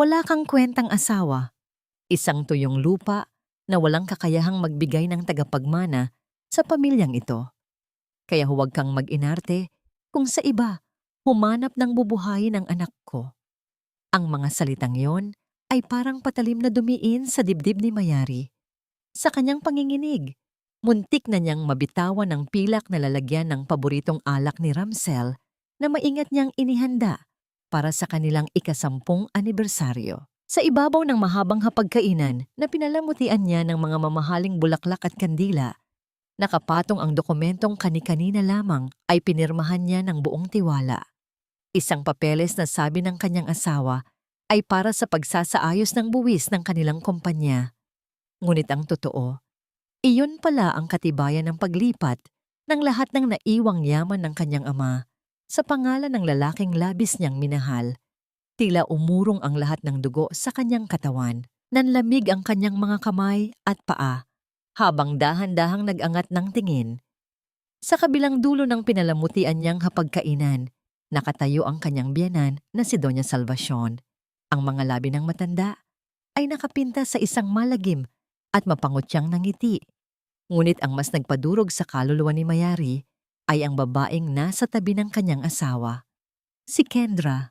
Wala kang kwentang asawa, isang tuyong lupa na walang kakayahang magbigay ng tagapagmana sa pamilyang ito. Kaya huwag kang mag-inarte kung sa iba humanap ng bubuhayin ang anak ko. Ang mga salitang yon ay parang patalim na dumiin sa dibdib ni Mayari. Sa kanyang panginginig, muntik na niyang mabitawan ng pilak na lalagyan ng paboritong alak ni Ramsel na maingat niyang inihanda para sa kanilang ika-10 anibersaryo. Sa ibabaw ng mahabang hapagkainan na pinalamutian niya ng mga mamahaling bulaklak at kandila, nakapatong ang dokumentong kani-kanina lamang ay pinirmahan niya ng buong tiwala. Isang papeles na sabi ng kanyang asawa ay para sa pagsasaayos ng buwis ng kanilang kumpanya. Ngunit ang totoo, iyon pala ang katibayan ng paglipat ng lahat ng naiwang yaman ng kanyang ama sa pangalan ng lalaking labis niyang minahal. Tila umurong ang lahat ng dugo sa kanyang katawan. Nanlamig ang kanyang mga kamay at paa habang dahan-dahang nag-angat ng tingin. Sa kabilang dulo ng pinalamutian niyang hapagkainan, nakatayo ang kanyang biyenan na si Doña Salvacion. Ang mga labi ng matanda ay nakapinta sa isang malagim at mapangutyang ngiti. Ngunit ang mas nagpadurog sa kaluluwa ni Mayari ay ang babaeng nasa tabi ng kanyang asawa. Si Kendra,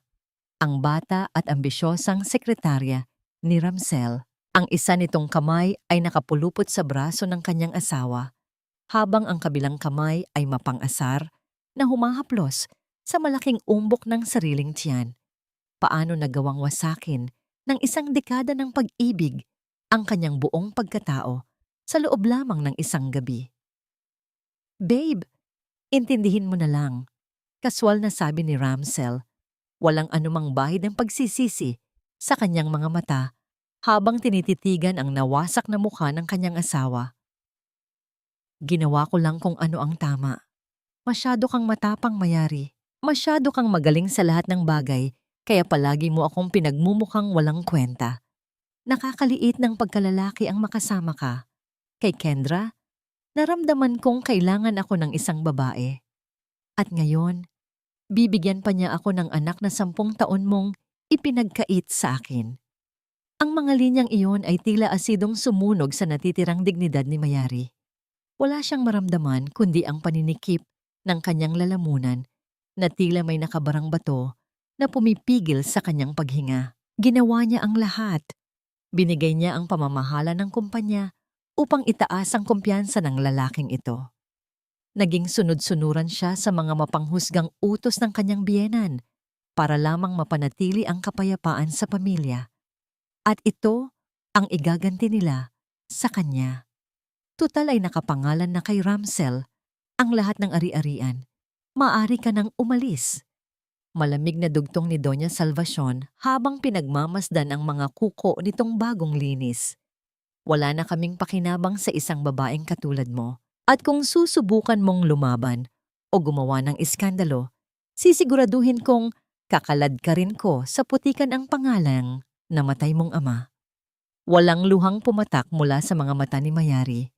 ang bata at ambisyosang sekretarya ni Ramsel. Ang isa nitong kamay ay nakapulupot sa braso ng kanyang asawa, habang ang kabilang kamay ay mapang-asar na humahaplos sa malaking umbok ng sariling tiyan. Paano nagawang wasakin ng isang dekada ng pag-ibig ang kanyang buong pagkatao sa loob lamang ng isang gabi? "Babe, intindihin mo na lang," kaswal na sabi ni Ramsel, walang anumang bahid ng pagsisisi sa kanyang mga mata habang tinititigan ang nawasak na mukha ng kanyang asawa. "Ginawa ko lang kung ano ang tama. Masyado kang matapang, Mayari. Masyado kang magaling sa lahat ng bagay, kaya palagi mo akong pinagmumukhang walang kwenta. Nakakaliit ng pagkalalaki ang makasama ka. Kay Kendra, naramdaman kong kailangan ako ng isang babae. At ngayon, bibigyan pa niya ako ng anak na 10 taon mong ipinagkait sa akin." Ang mga linyang iyon ay tila asidong sumunog sa natitirang dignidad ni Mayari. Wala siyang maramdaman kundi ang paninikip ng kanyang lalamunan na tila may nakabarang bato na pumipigil sa kanyang paghinga. Ginawa niya ang lahat. Binigay niya ang pamamahala ng kumpanya upang itaas ang kumpiyansa ng lalaking ito. Naging sunod-sunuran siya sa mga mapanghusgang utos ng kanyang biyenan para lamang mapanatili ang kapayapaan sa pamilya. At ito ang igaganti nila sa kanya. Tutal ay nakapangalan na kay Ramsel ang lahat ng ari-arian. Maaari ka nang umalis. Malamig na dugtong ni Doña Salvacion habang pinagmamasdan ang mga kuko nitong bagong linis. "Wala na kaming pakinabang sa isang babaeng katulad mo. At kung susubukan mong lumaban o gumawa ng iskandalo, sisiguraduhin kong kakalad ka rin ko sa putikan ang pangalang namatay mong ama." Walang luhang pumatak mula sa mga mata ni Mayari.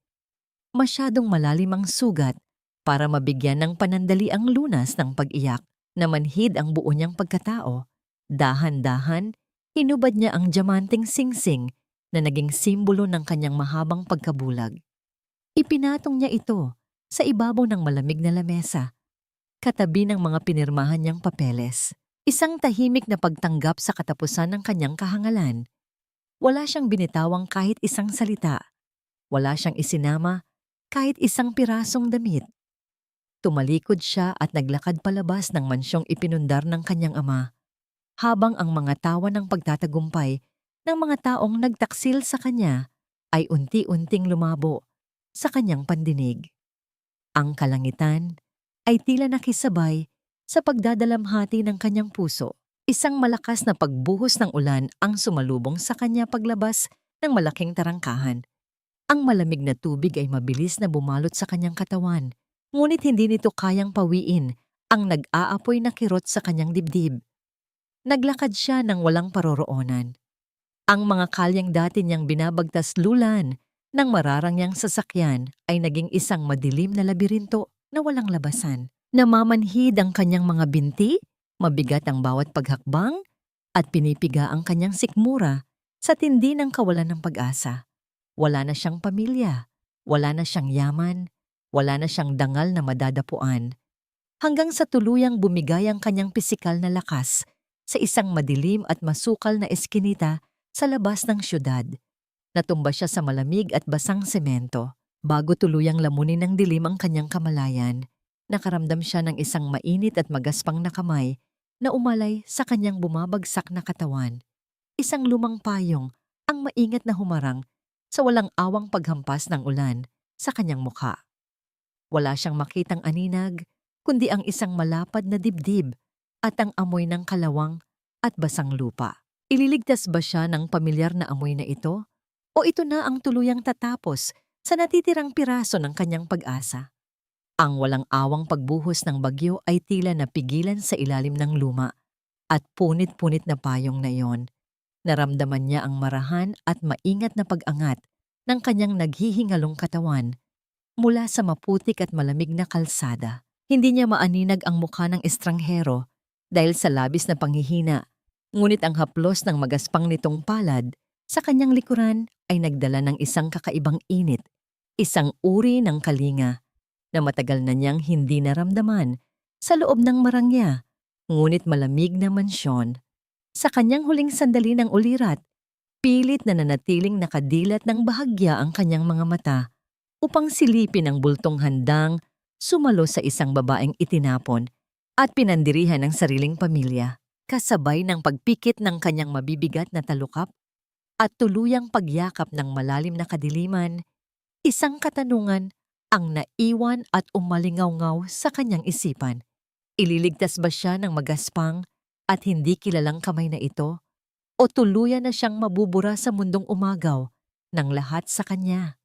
Masyadong malalim ang sugat para mabigyan ng panandali ang lunas ng pag-iyak na manhid ang buo niyang pagkatao. Dahan-dahan, hinubad niya ang diamanting singsing na naging simbolo ng kanyang mahabang pagkabulag. Ipinatong niya ito sa ibabaw ng malamig na lamesa, katabi ng mga pinirmahan niyang papeles. Isang tahimik na pagtanggap sa katapusan ng kanyang kahangalan. Wala siyang binitawang kahit isang salita. Wala siyang isinama kahit isang pirasong damit. Tumalikod siya at naglakad palabas ng mansyong ipinundar ng kanyang ama, habang ang mga tawa ng pagtatagumpay ng mga taong nagtaksil sa kanya ay unti-unting lumabo sa kanyang pandinig. Ang kalangitan ay tila nakisabay sa pagdadalamhati ng kanyang puso. Isang malakas na pagbuhos ng ulan ang sumalubong sa kanya paglabas ng malaking tarangkahan. Ang malamig na tubig ay mabilis na bumalot sa kanyang katawan, ngunit hindi nito kayang pawiin ang nag-aapoy na kirot sa kanyang dibdib. Naglakad siya ng walang paroroonan. Ang mga kalyang dati niyang binabagtas-lulan ng mararangyang sasakyan ay naging isang madilim na labirinto na walang labasan. Namamanhid ang kanyang mga binti, mabigat ang bawat paghakbang, at pinipiga ang kanyang sikmura sa tindi ng kawalan ng pag-asa. Wala na siyang pamilya, wala na siyang yaman, wala na siyang dangal na madadapuan, hanggang sa tuluyang bumigay ang kanyang pisikal na lakas sa isang madilim at masukal na eskinita sa labas ng syudad. Natumba siya sa malamig at basang semento. Bago tuluyang lamunin ng dilim ang kanyang kamalayan, nakaramdam siya ng isang mainit at magaspang na kamay na umalay sa kanyang bumabagsak na katawan. Isang lumang payong ang maingat na humarang sa walang awang paghampas ng ulan sa kanyang mukha. Wala siyang makitang aninag, kundi ang isang malapad na dibdib at ang amoy ng kalawang at basang lupa. Ililigtas ba siya ng pamilyar na amoy na ito? O ito na ang tuluyang tatapos sa natitirang piraso ng kanyang pag-asa? Ang walang awang pagbuhos ng bagyo ay tila napigilan sa ilalim ng luma at punit-punit na payong na iyon. Naramdaman niya ang marahan at maingat na pag-angat ng kanyang naghihingalong katawan mula sa maputik at malamig na kalsada. Hindi niya maaninag ang mukha ng estranghero dahil sa labis na panghihina, ngunit ang haplos ng magaspang nitong palad sa kanyang likuran ay nagdala ng isang kakaibang init, isang uri ng kalinga na matagal na niyang hindi naramdaman sa loob ng marangya, ngunit malamig na mansyon. Sa kanyang huling sandali ng ulirat, pilit na nanatiling nakadilat ng bahagya ang kanyang mga mata upang silipin ang bultong handang sumalo sa isang babaeng itinapon at pinandirihan ng sariling pamilya, kasabay ng pagpikit ng kanyang mabibigat na talukap at tuluyang pagyakap ng malalim na kadiliman. Isang katanungan ang naiwan at umalingaw-ngaw sa kanyang isipan. Ililigtas ba siya ng magaspang at hindi kilalang kamay na ito? O tuluyan na siyang mabubura sa mundong umagaw ng lahat sa kanya?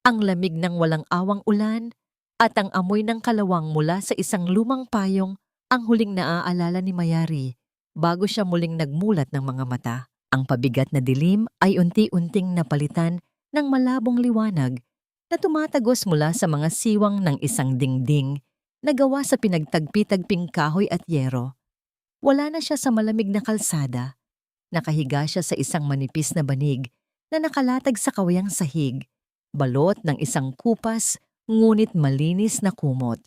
Ang lamig ng walang awang ulan at ang amoy ng kalawang mula sa isang lumang payong ang huling naaalala ni Mayari bago siya muling nagmulat ng mga mata. Ang pabigat na dilim ay unti-unting napalitan ng malabong liwanag na tumatagos mula sa mga siwang ng isang dingding na gawa sa pinagtagpi-tagping kahoy at yero. Wala na siya sa malamig na kalsada. Nakahiga siya sa isang manipis na banig na nakalatag sa kawayang sahig, balot ng isang kupas ngunit malinis na kumot.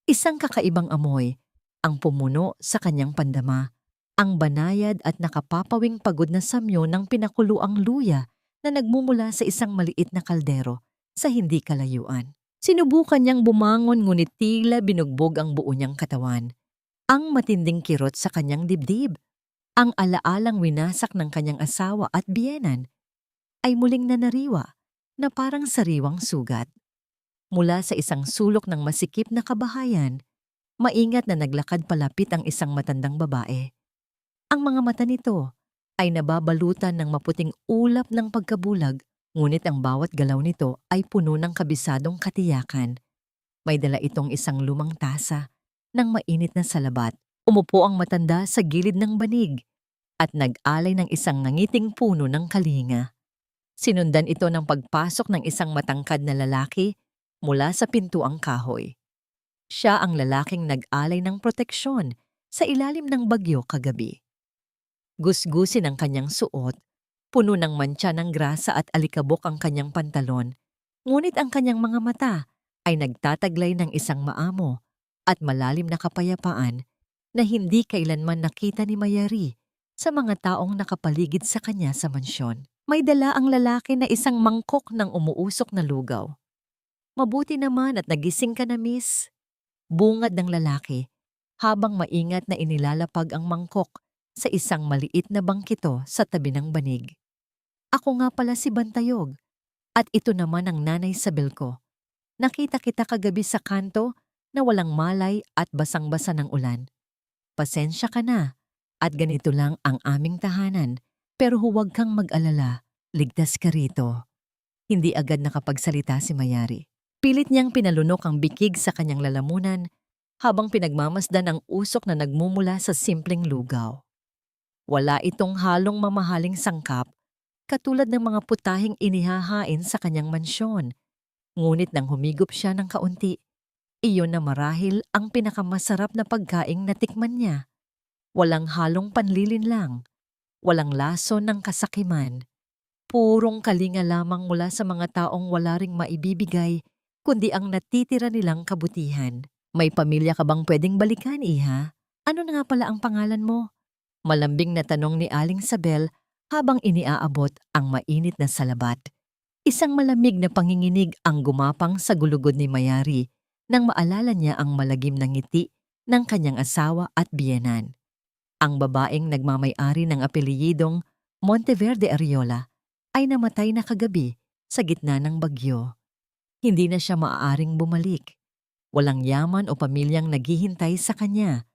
Isang kakaibang amoy ang pumuno sa kanyang pandama, ang banayad at nakapapawing pagod na samyo ng pinakuluang luya na nagmumula sa isang maliit na kaldero sa hindi kalayuan. Sinubukan niyang bumangon ngunit tila binugbog ang buo niyang katawan. Ang matinding kirot sa kanyang dibdib, ang alaalang winasak ng kanyang asawa at biyenan, ay muling nanariwa na parang sariwang sugat. Mula sa isang sulok ng masikip na kabahayan, maingat na naglakad palapit ang isang matandang babae. Ang mga mata nito ay nababalutan ng maputing ulap ng pagkabulag, ngunit ang bawat galaw nito ay puno ng kabisadong katiyakan. May dala itong isang lumang tasa ng mainit na salabat. Umupo ang matanda sa gilid ng banig at nag-alay ng isang nangiting puno ng kalinga. Sinundan ito ng pagpasok ng isang matangkad na lalaki mula sa pintuang kahoy. Siya ang lalaking nag-alay ng proteksyon sa ilalim ng bagyo kagabi. Gusgusin ang kanyang suot, puno ng mantsa ng grasa at alikabok ang kanyang pantalon, ngunit ang kanyang mga mata ay nagtataglay ng isang maamo at malalim na kapayapaan na hindi kailanman nakita ni Mayari sa mga taong nakapaligid sa kanya sa mansyon. May dala ang lalaki na isang mangkok ng umuusok na lugaw. "Mabuti naman at nagising ka na, miss," bungad ng lalaki habang maingat na inilalapag ang mangkok sa isang maliit na bangkito sa tabi ng banig. "Ako nga pala si Bantayog at ito naman ang nanay Sabel ko. Nakita kita kagabi sa kanto na walang malay at basang-basa ng ulan. Pasensya ka na at ganito lang ang aming tahanan, pero huwag kang mag-alala, ligtas ka rito." Hindi agad nakapagsalita si Mayari. Pilit niyang pinalunok ang bikig sa kanyang lalamunan habang pinagmamasdan ang usok na nagmumula sa simpleng lugaw. Wala itong halong mamahaling sangkap katulad ng mga putahing inihahain sa kanyang mansyon. Ngunit nang humigop siya ng kaunti, iyon na marahil ang pinakamasarap na pagkaing natikman niya. Walang halong panlilinlang, Walang lason ng kasakiman. Purong kalinga lamang mula sa mga taong wala ring maibibigay, kundi ang natitira nilang kabutihan. May pamilya ka bang pwedeng balikan, Iha? Ano na nga pala ang pangalan mo? Malambing na tanong ni Aling Sabel habang iniaabot ang mainit na salabat. Isang malamig na panginginig ang gumapang sa gulugod ni Mayari nang maalala niya ang malagim na ngiti ng kanyang asawa at biyenan. Ang babaeng nagmamay-ari ng apelyidong Monteverde Ariola ay namatay na kagabi sa gitna ng bagyo. Hindi na siya maaaring bumalik. Walang yaman o pamilyang naghihintay sa kanya,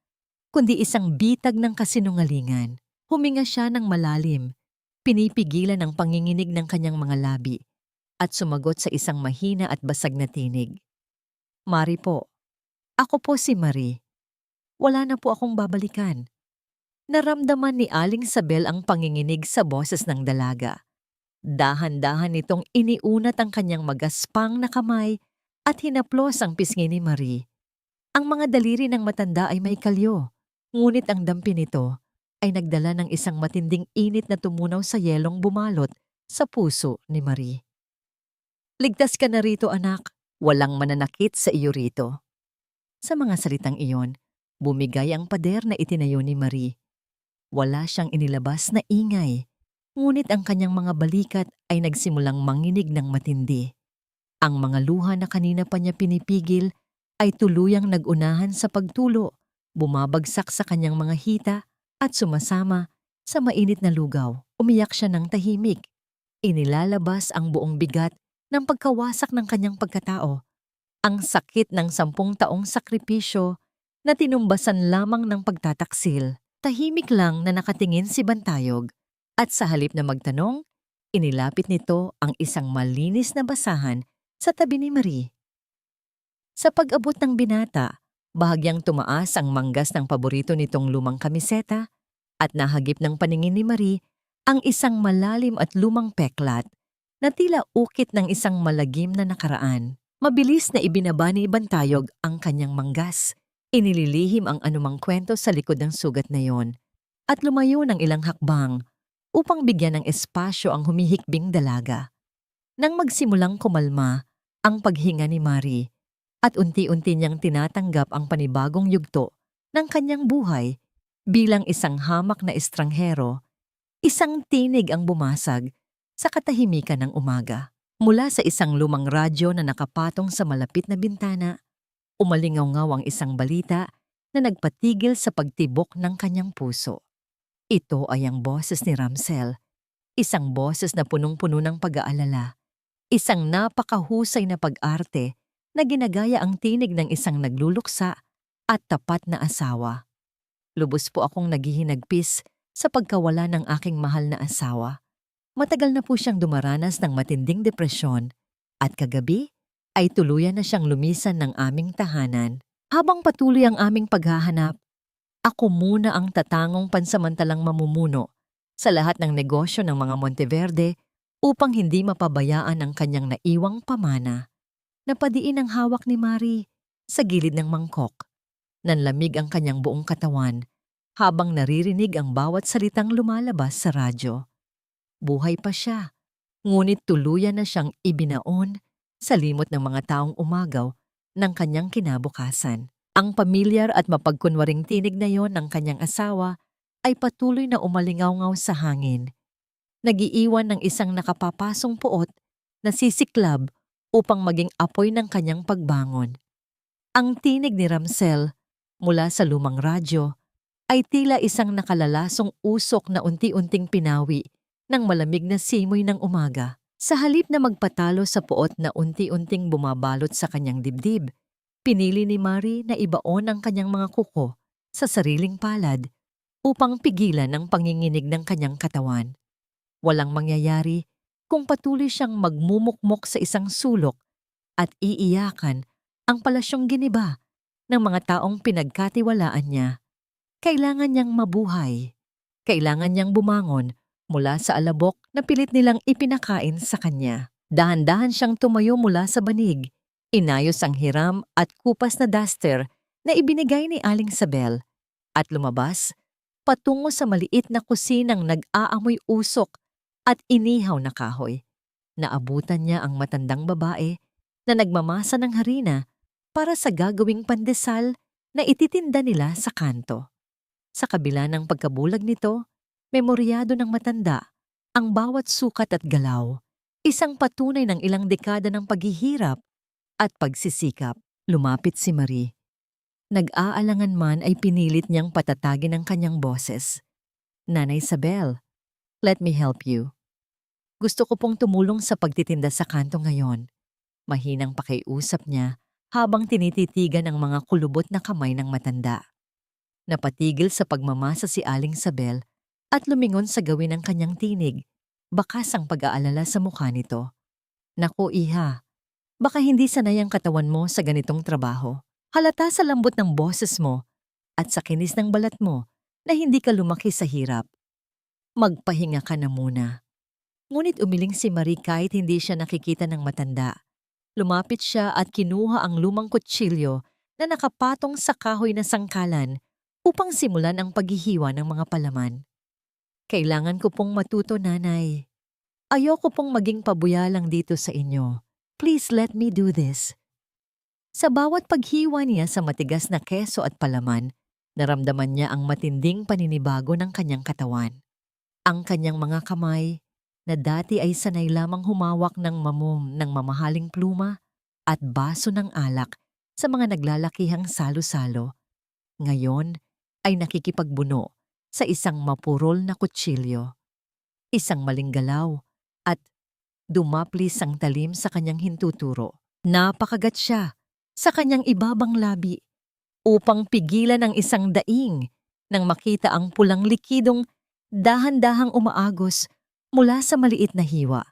kundi isang bitag ng kasinungalingan. Huminga siya ng malalim, pinipigilan ang panginginig ng kanyang mga labi, at sumagot sa isang mahina at basag na tinig. Mari po. Ako po si Marie. Wala na po akong babalikan. Naramdaman ni Aling Sabel ang panginginig sa boses ng dalaga. Dahan-dahan nitong iniunat ang kanyang magaspang na kamay at hinaplos ang pisngi ni Marie. Ang mga daliri ng matanda ay may kalyo, ngunit ang dampi nito ay nagdala ng isang matinding init na tumunaw sa yelong bumalot sa puso ni Marie. Ligtas ka na rito, anak. Walang mananakit sa iyo rito. Sa mga salitang iyon, bumigay ang pader na itinayo ni Marie. Wala siyang inilabas na ingay, ngunit ang kanyang mga balikat ay nagsimulang manginig ng matindi. Ang mga luha na kanina pa niya pinipigil ay tuluyang nagunahan sa pagtulo, bumabagsak sa kanyang mga hita at sumasama sa mainit na lugaw. Umiyak siya ng tahimik. Inilalabas ang buong bigat ng pagkawasak ng kanyang pagkatao. Ang sakit ng 10 taong sakripisyo na tinumbasan lamang ng pagtataksil. Tahimik lang na nakatingin si Bantayog at sa halip na magtanong, inilapit nito ang isang malinis na basahan sa tabi ni Marie. Sa pag-abot ng binata, bahagyang tumaas ang manggas ng paborito nitong lumang kamiseta at nahagip ng paningin ni Marie ang isang malalim at lumang peklat na tila ukit ng isang malagim na nakaraan. Mabilis na ibinaba ni Bantayog ang kanyang manggas. Inililihim ang anumang kwento sa likod ng sugat na yon at lumayo ng ilang hakbang upang bigyan ng espasyo ang humihikbing dalaga. Nang magsimulang kumalma ang paghinga ni Marie at unti-unti niyang tinatanggap ang panibagong yugto ng kanyang buhay bilang isang hamak na estranghero, isang tinig ang bumasag sa katahimikan ng umaga. Mula sa isang lumang radyo na nakapatong sa malapit na bintana, umalingaw-ngaw ang isang balita na nagpatigil sa pagtibok ng kanyang puso. Ito ay ang boses ni Ramsel, isang boses na punong-puno ng pag-aalala, isang napakahusay na pag-arte na ginagaya ang tinig ng isang nagluluksa at tapat na asawa. Lubos po akong naghihinagpis sa pagkawala ng aking mahal na asawa. Matagal na po siyang dumaranas ng matinding depresyon at kagabi ay tuluyan na siyang lumisan ng aming tahanan. Habang patuloy ang aming paghahanap, ako muna ang tatangong pansamantalang mamumuno sa lahat ng negosyo ng mga Monteverde upang hindi mapabayaan ang kanyang naiwang pamana. Napadiin ang hawak ni Marie sa gilid ng mangkok. Nanlamig ang kanyang buong katawan habang naririnig ang bawat salitang lumalabas sa radyo. Buhay pa siya, ngunit tuluyan na siyang ibinaon sa limot ng mga taong umagaw ng kanyang kinabukasan. Ang pamilyar at mapagkunwaring tinig na yon ng kanyang asawa ay patuloy na umalingaw-ngaw sa hangin. Nagiiwan ng isang nakapapasong puot na sisiklab upang maging apoy ng kanyang pagbangon. Ang tinig ni Ramsel mula sa lumang radyo ay tila isang nakalalasong usok na unti-unting pinawi ng malamig na simoy ng umaga. Sa halip na magpatalo sa puot na unti-unting bumabalot sa kanyang dibdib, pinili ni Marie na ibaon ang kanyang mga kuko sa sariling palad upang pigilan ang panginginig ng kanyang katawan. Walang mangyayari kung patuloy siyang magmumukmok sa isang sulok at iiyakan ang palasyong giniba ng mga taong pinagkatiwalaan niya. Kailangan niyang mabuhay. Kailangan niyang bumangon mula sa alabok na pilit nilang ipinakain sa kanya. Dahan-dahan siyang tumayo mula sa banig. Inayos ang hiram at kupas na duster na ibinigay ni Aling Sabel at lumabas patungo sa maliit na kusinang nag-aamoy usok at inihaw na kahoy. Naabutan niya ang matandang babae na nagmamasa ng harina para sa gagawing pandesal na ititinda nila sa kanto. Sa kabila ng pagkabulag nito, memoryado ng matanda ang bawat sukat at galaw, isang patunay ng ilang dekada ng paghihirap at pagsisikap. Lumapit si Marie. Nag-aalangan man ay pinilit niyang patatagin ang kanyang boses. Nanay Isabel, let me help you. Gusto ko pong tumulong sa pagtitinda sa kanto ngayon. Mahinang pakiusap niya habang tinititigan ang mga kulubot na kamay ng matanda. Napatigil sa pagmamasa si Aling Isabel at lumingon sa gawin ng kanyang tinig, bakas ang pag-aalala sa mukha nito. Naku iha, baka hindi sanay ang katawan mo sa ganitong trabaho. Halata sa lambot ng boses mo at sa kinis ng balat mo na hindi ka lumaki sa hirap. Magpahinga ka na muna. Ngunit umiling si Marie kahit hindi siya nakikita ng matanda. Lumapit siya at kinuha ang lumang kutsilyo na nakapatong sa kahoy na sangkalan upang simulan ang paghihiwa ng mga palaman. Kailangan ko pong matuto, nanay. Ayoko pong maging pabuya lang dito sa inyo. Please let me do this. Sa bawat paghiwa niya sa matigas na keso at palaman, naramdaman niya ang matinding paninibago ng kanyang katawan. Ang kanyang mga kamay, na dati ay sanay lamang humawak ng mamom ng mamahaling pluma at baso ng alak sa mga naglalakihang salo-salo, ngayon ay nakikipagbuno sa isang mapurol na kutsilyo. Isang maling galaw at dumaplis ang talim sa kanyang hintuturo. Napakagat siya sa kanyang ibabang labi upang pigilan ang isang daing nang makita ang pulang likidong dahan-dahang umaagos mula sa maliit na hiwa.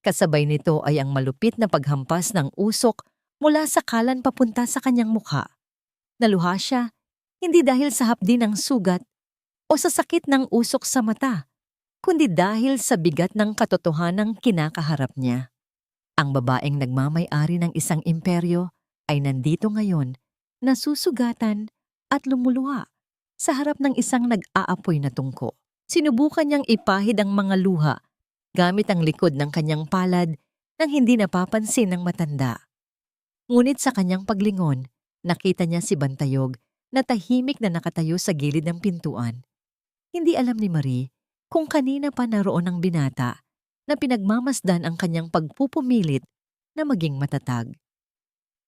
Kasabay nito ay ang malupit na paghampas ng usok mula sa kalan papunta sa kanyang mukha. Naluha siya, hindi dahil sa hapdi ng sugat o sa sakit ng usok sa mata, kundi dahil sa bigat ng katotohanang kinakaharap niya. Ang babaeng nagmamay-ari ng isang imperyo ay nandito ngayon, nasusugatan at lumuluha sa harap ng isang nag-aapoy na tungko. Sinubukan niyang ipahid ang mga luha gamit ang likod ng kanyang palad nang hindi napapansin ng matanda. Ngunit sa kanyang paglingon, nakita niya si Bantayog na tahimik na nakatayo sa gilid ng pintuan. Hindi alam ni Marie kung kanina pa naroon ang binata na pinagmamasdan ang kanyang pagpupumilit na maging matatag.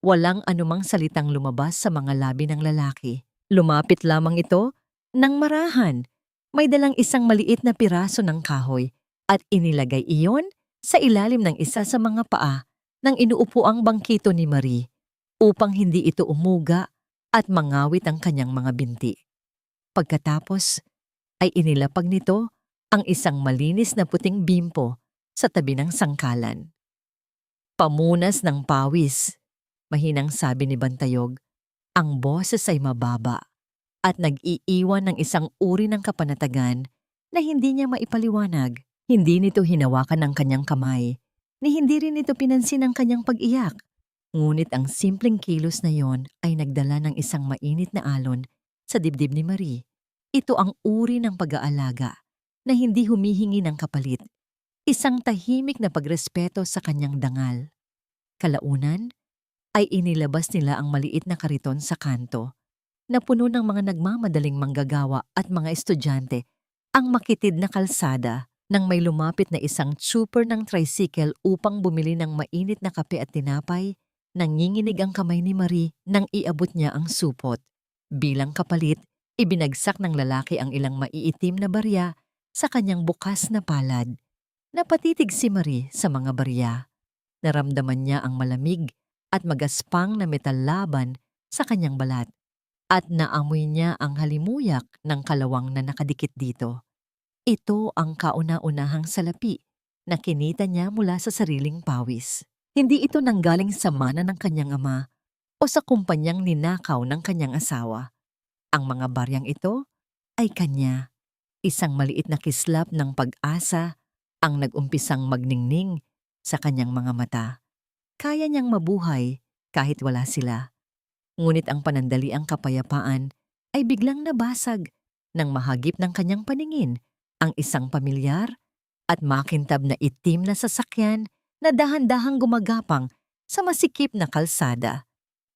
Walang anumang salitang lumabas sa mga labi ng lalaki. Lumapit lamang ito nang marahan. May dalang isang maliit na piraso ng kahoy at inilagay iyon sa ilalim ng isa sa mga paa ng inuupuang bangkito ni Marie upang hindi ito umuga at mangawit ang kanyang mga binti. Pagkatapos ay inilapag nito ang isang malinis na puting bimpo sa tabi ng sangkalan. Pamunas ng pawis, mahinang sabi ni Bantayog, ang boses ay mababa at nag-iiwan ng isang uri ng kapanatagan na hindi niya maipaliwanag. Hindi nito hinawakan ang kanyang kamay, ni hindi rin ito pinansin ang kanyang pag-iyak. Ngunit ang simpleng kilos na yon ay nagdala ng isang mainit na alon sa dibdib ni Marie. Ito ang uri ng pag-aalaga na hindi humihingi ng kapalit, isang tahimik na pagrespeto sa kanyang dangal. Kalaunan ay inilabas nila ang maliit na kariton sa kanto, na puno ng mga nagmamadaling manggagawa at mga estudyante, ang makitid na kalsada nang may lumapit na isang super ng tricycle upang bumili ng mainit na kape at tinapay. Nanginginig ang kamay ni Marie nang iabot niya ang supot. Bilang kapalit, ibinagsak ng lalaki ang ilang maiitim na barya sa kanyang bukas na palad. Napatitig si Marie sa mga barya. Naramdaman niya ang malamig at magaspang na metal laban sa kanyang balat at naamoy niya ang halimuyak ng kalawang na nakadikit dito. Ito ang kauna-unahang salapi na kinita niya mula sa sariling pawis. Hindi ito nanggaling sa mana ng kanyang ama o sa kumpanyang ninakaw ng kanyang asawa. Ang mga baryang ito ay kanya. Isang maliit na kislap ng pag-asa ang nag-umpisang magningning sa kanyang mga mata. Kaya niyang mabuhay kahit wala sila. Ngunit ang panandaliang kapayapaan ay biglang nabasag nang mahagip ng kanyang paningin ang isang pamilyar at makintab na itim na sasakyan na dahan-dahang gumagapang sa masikip na kalsada.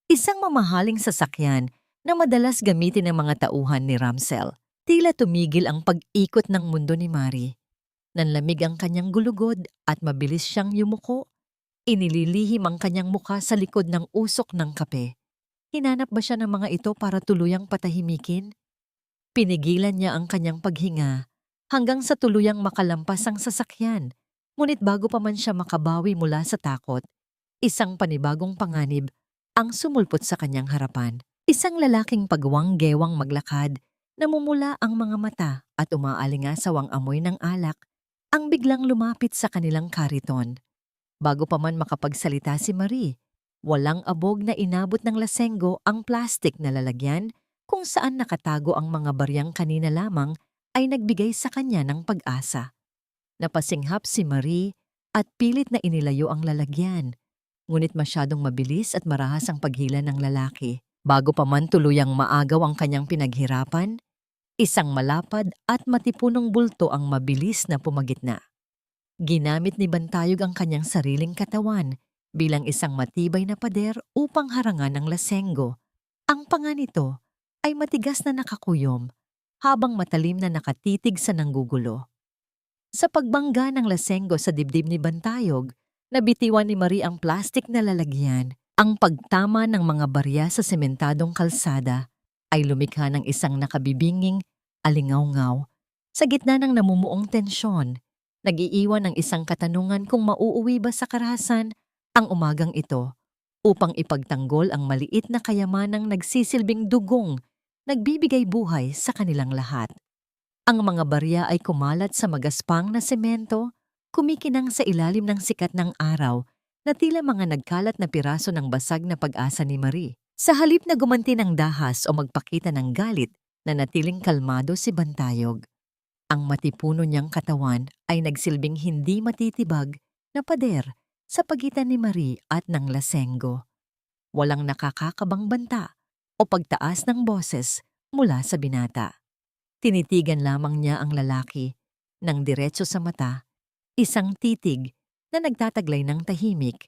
Isang mamahaling sasakyan na madalas gamitin ng mga tauhan ni Ramsel. Tila tumigil ang pag-ikot ng mundo ni Mari. Nanlamig ang kanyang gulugod at mabilis siyang yumuko. Inililihim ang kanyang mukha sa likod ng usok ng kape. Hinanap ba siya ng mga ito para tuluyang patahimikin? Pinigilan niya ang kanyang paghinga hanggang sa tuluyang makalampas ang sasakyan. Ngunit bago pa man siya makabawi mula sa takot, isang panibagong panganib ang sumulpot sa kanyang harapan. Isang lalaking pagwang-gewang maglakad, namumula ang mga mata at umaalingasawang amoy ng alak ang biglang lumapit sa kanilang kariton. Bago pa man makapagsalita si Marie, walang abog na inabot ng lasenggo ang plastik na lalagyan kung saan nakatago ang mga baryang kanina lamang ay nagbigay sa kanya ng pag-asa. Napasinghap si Marie at pilit na inilayo ang lalagyan. Ngunit masyadong mabilis at marahas ang paghila ng lalaki. Bago pa man tuluyang maagaw ang kanyang pinaghirapan, isang malapad at matipunong bulto ang mabilis na pumagitna. Ginamit ni Bantayog ang kanyang sariling katawan bilang isang matibay na pader upang harangan ng lasenggo. Ang panga nito ay matigas na nakakuyom habang matalim na nakatitig sa nanggugulo. Sa pagbangga ng lasenggo sa dibdib ni Bantayog, nabitiwan ni Marie ang plastik na lalagyan. Ang pagtama ng mga barya sa sementadong kalsada ay lumikha ng isang nakabibinging alingaw-ngaw. Sa gitna ng namumuong tensyon, nag-iiwan ng isang katanungan kung mauuwi ba sa karahasan ang umagang ito upang ipagtanggol ang maliit na kayamanang nagsisilbing dugong, nagbibigay buhay sa kanilang lahat. Ang mga barya ay kumalat sa magaspang na semento, kumikinang sa ilalim ng sikat ng araw na tila mga nagkalat na piraso ng basag na pag-asa ni Marie. Sa halip na gumanti ng dahas o magpakita ng galit, na natiling kalmado si Bantayog. Ang matipuno niyang katawan ay nagsilbing hindi matitibag na pader sa pagitan ni Marie at ng lasenggo. Walang nakakakabang banta o pagtaas ng boses mula sa binata. Tinitigan lamang niya ang lalaki ng diretso sa mata, isang titig na nagtataglay ng tahimik,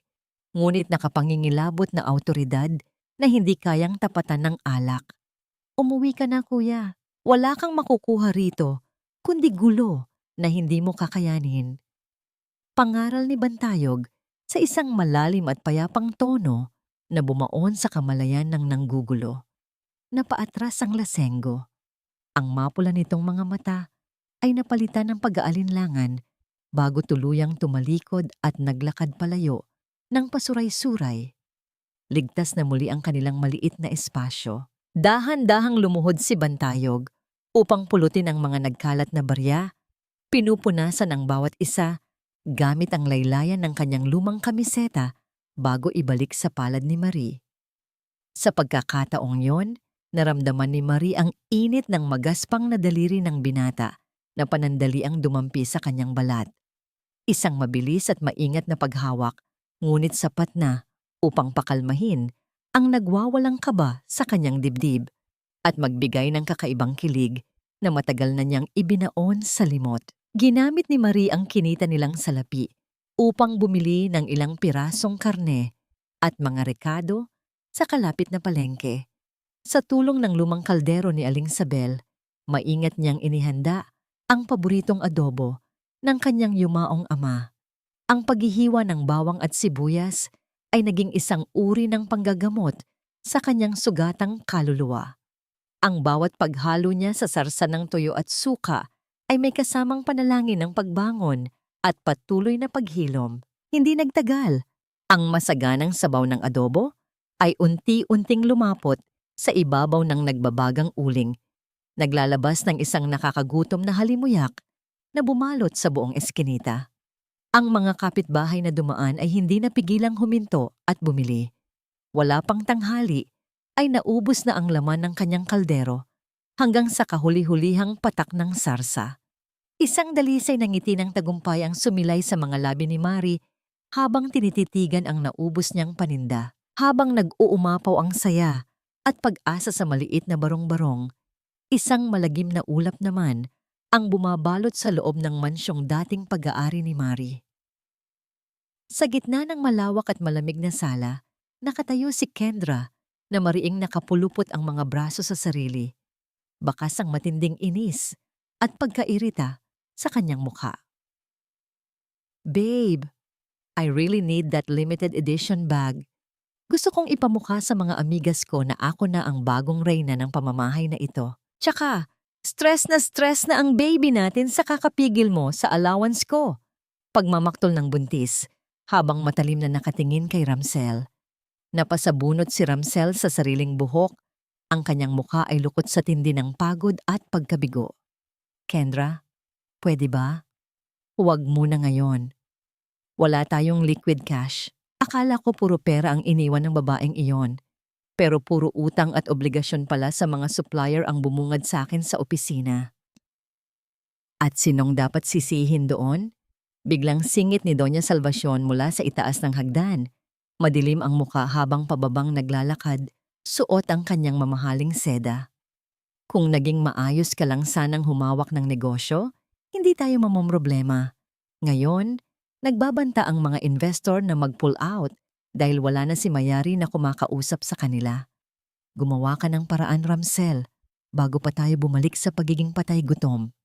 ngunit nakapangingilabot na awtoridad na hindi kayang tapatan ng alak. Umuwi ka na, kuya. Wala kang makukuha rito, kundi gulo na hindi mo kakayanin. Pangaral ni Bantayog sa isang malalim at payapang tono na bumaon sa kamalayan ng nanggugulo. Napaatras ang lasenggo. Ang mapula nitong mga mata ay napalitan ng pag-aalinlangan bago tuluyang tumalikod at naglakad palayo ng pasuray-suray. Ligtas na muli ang kanilang maliit na espasyo. Dahan-dahang lumuhod si Bantayog upang pulutin ang mga nagkalat na barya. Pinupunasan ang bawat isa gamit ang laylayan ng kanyang lumang kamiseta bago ibalik sa palad ni Marie. Sa pagkakataong yon, naramdaman ni Marie ang init ng magaspang na daliri ng binata na panandaliang dumampi sa kanyang balat. Isang mabilis at maingat na paghawak, ngunit sapat na upang pakalmahin ang nagwawalang kaba sa kanyang dibdib at magbigay ng kakaibang kilig na matagal na niyang ibinaon sa limot. Ginamit ni Marie ang kinita nilang salapi upang bumili ng ilang pirasong karne at mga rekado sa kalapit na palengke. Sa tulong ng lumang kaldero ni Aling Sabel, maingat niyang inihanda ang paboritong adobo ng kanyang yumaong ama. Ang paghihiwa ng bawang at sibuyas ay naging isang uri ng panggagamot sa kanyang sugatang kaluluwa. Ang bawat paghalo niya sa sarsa ng tuyo at suka ay may kasamang panalangin ng pagbangon at patuloy na paghilom. Hindi nagtagal. Ang masaganang sabaw ng adobo ay unti-unting lumapot sa ibabaw ng nagbabagang uling, naglalabas ng isang nakakagutom na halimuyak na bumalot sa buong eskinita. Ang mga kapitbahay na dumaan ay hindi napigilang huminto at bumili. Wala pang tanghali ay naubos na ang laman ng kanyang kaldero hanggang sa kahuli-hulihang patak ng sarsa. Isang dalisay ng ngiti ng tagumpay ang sumilay sa mga labi ni Marie habang tinititigan ang naubos niyang paninda. Habang nag-uumapaw ang saya at pag-asa sa maliit na barong-barong, Isang malagim na ulap naman ang bumabalot sa loob ng mansyong dating pag-aari ni Mari. Sa gitna ng malawak at malamig na sala, nakatayo si Kendra na mariing nakapulupot ang mga braso sa sarili, bakas ang matinding inis at pagkairita sa kanyang mukha. Babe, I really need that limited edition bag. Gusto kong ipamukha sa mga amigas ko na ako na ang bagong reyna ng pamamahay na ito. Tsaka, stress na ang baby natin sa kakapigil mo sa allowance ko. Pagmamaktol ng buntis, habang matalim na nakatingin kay Ramsel. Napasabunot si Ramsel sa sariling buhok, ang kanyang mukha ay lukot sa tindi ng pagod at pagkabigo. Kendra, pwede ba? Huwag muna ngayon. Wala tayong liquid cash. Akala ko puro pera ang iniwan ng babaeng iyon. Pero puro utang at obligasyon pala sa mga supplier ang bumungad sa akin sa opisina. At sinong dapat sisihin doon? Biglang singit ni Doña Salvacion mula sa itaas ng hagdan. Madilim ang muka habang pababang naglalakad, suot ang kanyang mamahaling seda. Kung naging maayos ka lang sanang humawak ng negosyo, hindi tayo mamomroblema. Ngayon, nagbabanta ang mga investor na mag-pull out dahil wala na si Mayari na kumakausap sa kanila. Gumawa ka ng paraan, Ramsel, bago pa tayo bumalik sa pagiging patay gutom.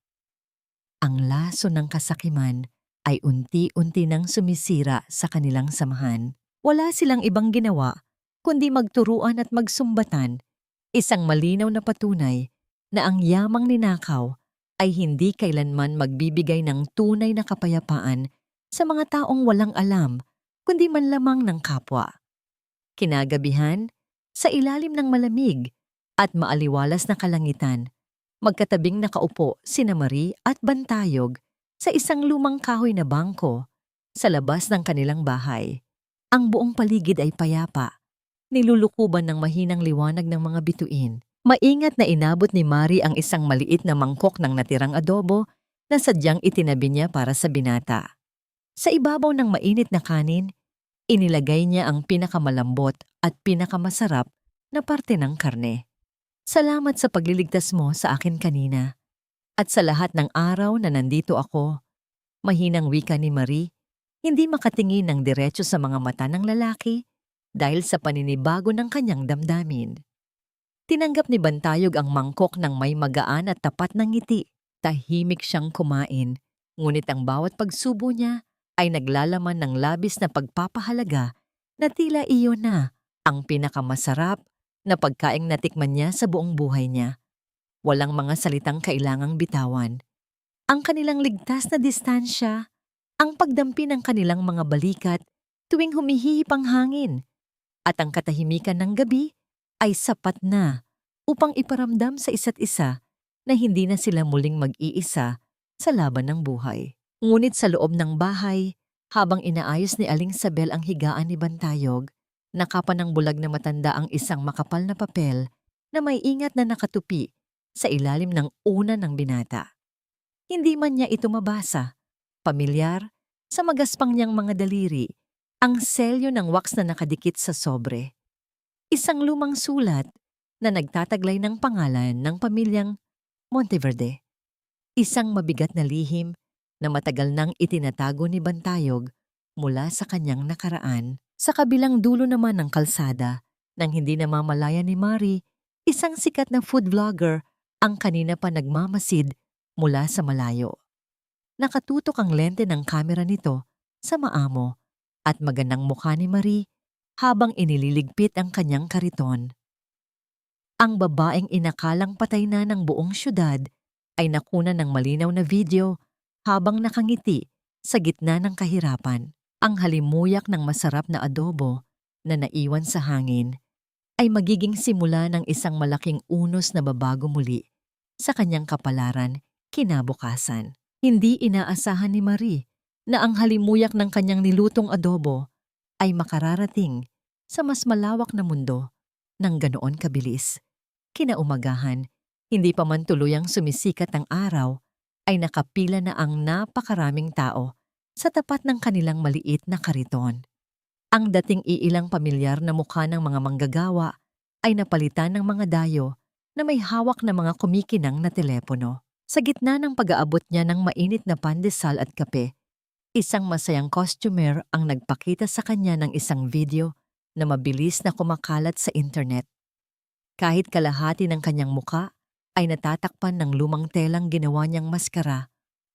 Ang laso ng kasakiman ay unti-unti nang sumisira sa kanilang samahan. Wala silang ibang ginawa kundi magturuan at magsumbatan, isang malinaw na patunay na ang yamang ninakaw ay hindi kailanman magbibigay ng tunay na kapayapaan sa mga taong walang alam kundi man lamang ng kapwa. Kinagabihan, sa ilalim ng malamig at maaliwalas na kalangitan, magkatabing nakaupo sina Marie at Bantayog sa isang lumang kahoy na bangko sa labas ng kanilang bahay. Ang buong paligid ay payapa, nilulukuban ng mahinang liwanag ng mga bituin. Maingat na inabot ni Mari ang isang maliit na mangkok ng natirang adobo na sadyang itinabi niya para sa binata. Sa ibabaw ng mainit na kanin, inilagay niya ang pinakamalambot at pinakamasarap na parte ng karne. Salamat sa pagliligtas mo sa akin kanina. At sa lahat ng araw na nandito ako, mahinang wika ni Marie, hindi makatingin ng diretso sa mga mata ng lalaki dahil sa paninibago ng kanyang damdamin. Tinanggap ni Bantayog ang mangkok ng may magaan at tapat ng ngiti. Tahimik siyang kumain, ngunit ang bawat pagsubo niya ay naglalaman ng labis na pagpapahalaga na tila iyon na ang pinakamasarap na pagkaing natikman niya sa buong buhay niya. Walang mga salitang kailangang bitawan. Ang kanilang ligtas na distansya, ang pagdampi ng kanilang mga balikat tuwing humihihip ang hangin, at ang katahimikan ng gabi ay sapat na upang iparamdam sa isa't isa na hindi na sila muling mag-iisa sa laban ng buhay. Ngunit sa loob ng bahay, habang inaayos ni Aling Sabel ang higaan ni Bantayog, nakapa ng bulag na matanda ang isang makapal na papel na may ingat na nakatupi sa ilalim ng una ng binata. Hindi man niya ito mabasa. Pamilyar, sa magaspang niyang mga daliri, ang selyo ng wax na nakadikit sa sobre. Isang lumang sulat na nagtataglay ng pangalan ng pamilyang Monteverde. Isang mabigat na lihim na matagal nang itinatago ni Bantayog mula sa kanyang nakaraan. Sa kabilang dulo naman ng kalsada, nang hindi namamalayan ni Mari, isang sikat na food vlogger ang kanina pa nagmamasid mula sa malayo. Nakatutok ang lente ng kamera nito sa maamo at magandang mukha ni Marie habang inililigpit ang kanyang kariton. Ang babaeng inakalang patay na ng buong syudad ay nakunan ng malinaw na video habang nakangiti sa gitna ng kahirapan. Ang halimuyak ng masarap na adobo na naiwan sa hangin ay magiging simula ng isang malaking unos na babago muli sa kanyang kapalaran kinabukasan. Hindi inaasahan ni Marie na ang halimuyak ng kanyang nilutong adobo ay makararating sa mas malawak na mundo ng ganoon kabilis. Kinaumagahan, hindi pa man tuluyang sumisikat ang araw, ay nakapila na ang napakaraming tao sa tapat ng kanilang maliit na kariton. Ang dating iilang pamilyar na mukha ng mga manggagawa ay napalitan ng mga dayo na may hawak na mga kumikinang na telepono. Sa gitna ng pag-aabot niya ng mainit na pandesal at kape, isang masayang costumer ang nagpakita sa kanya ng isang video na mabilis na kumakalat sa internet. Kahit kalahati ng kanyang muka ay natatakpan ng lumang telang ginawa niyang maskara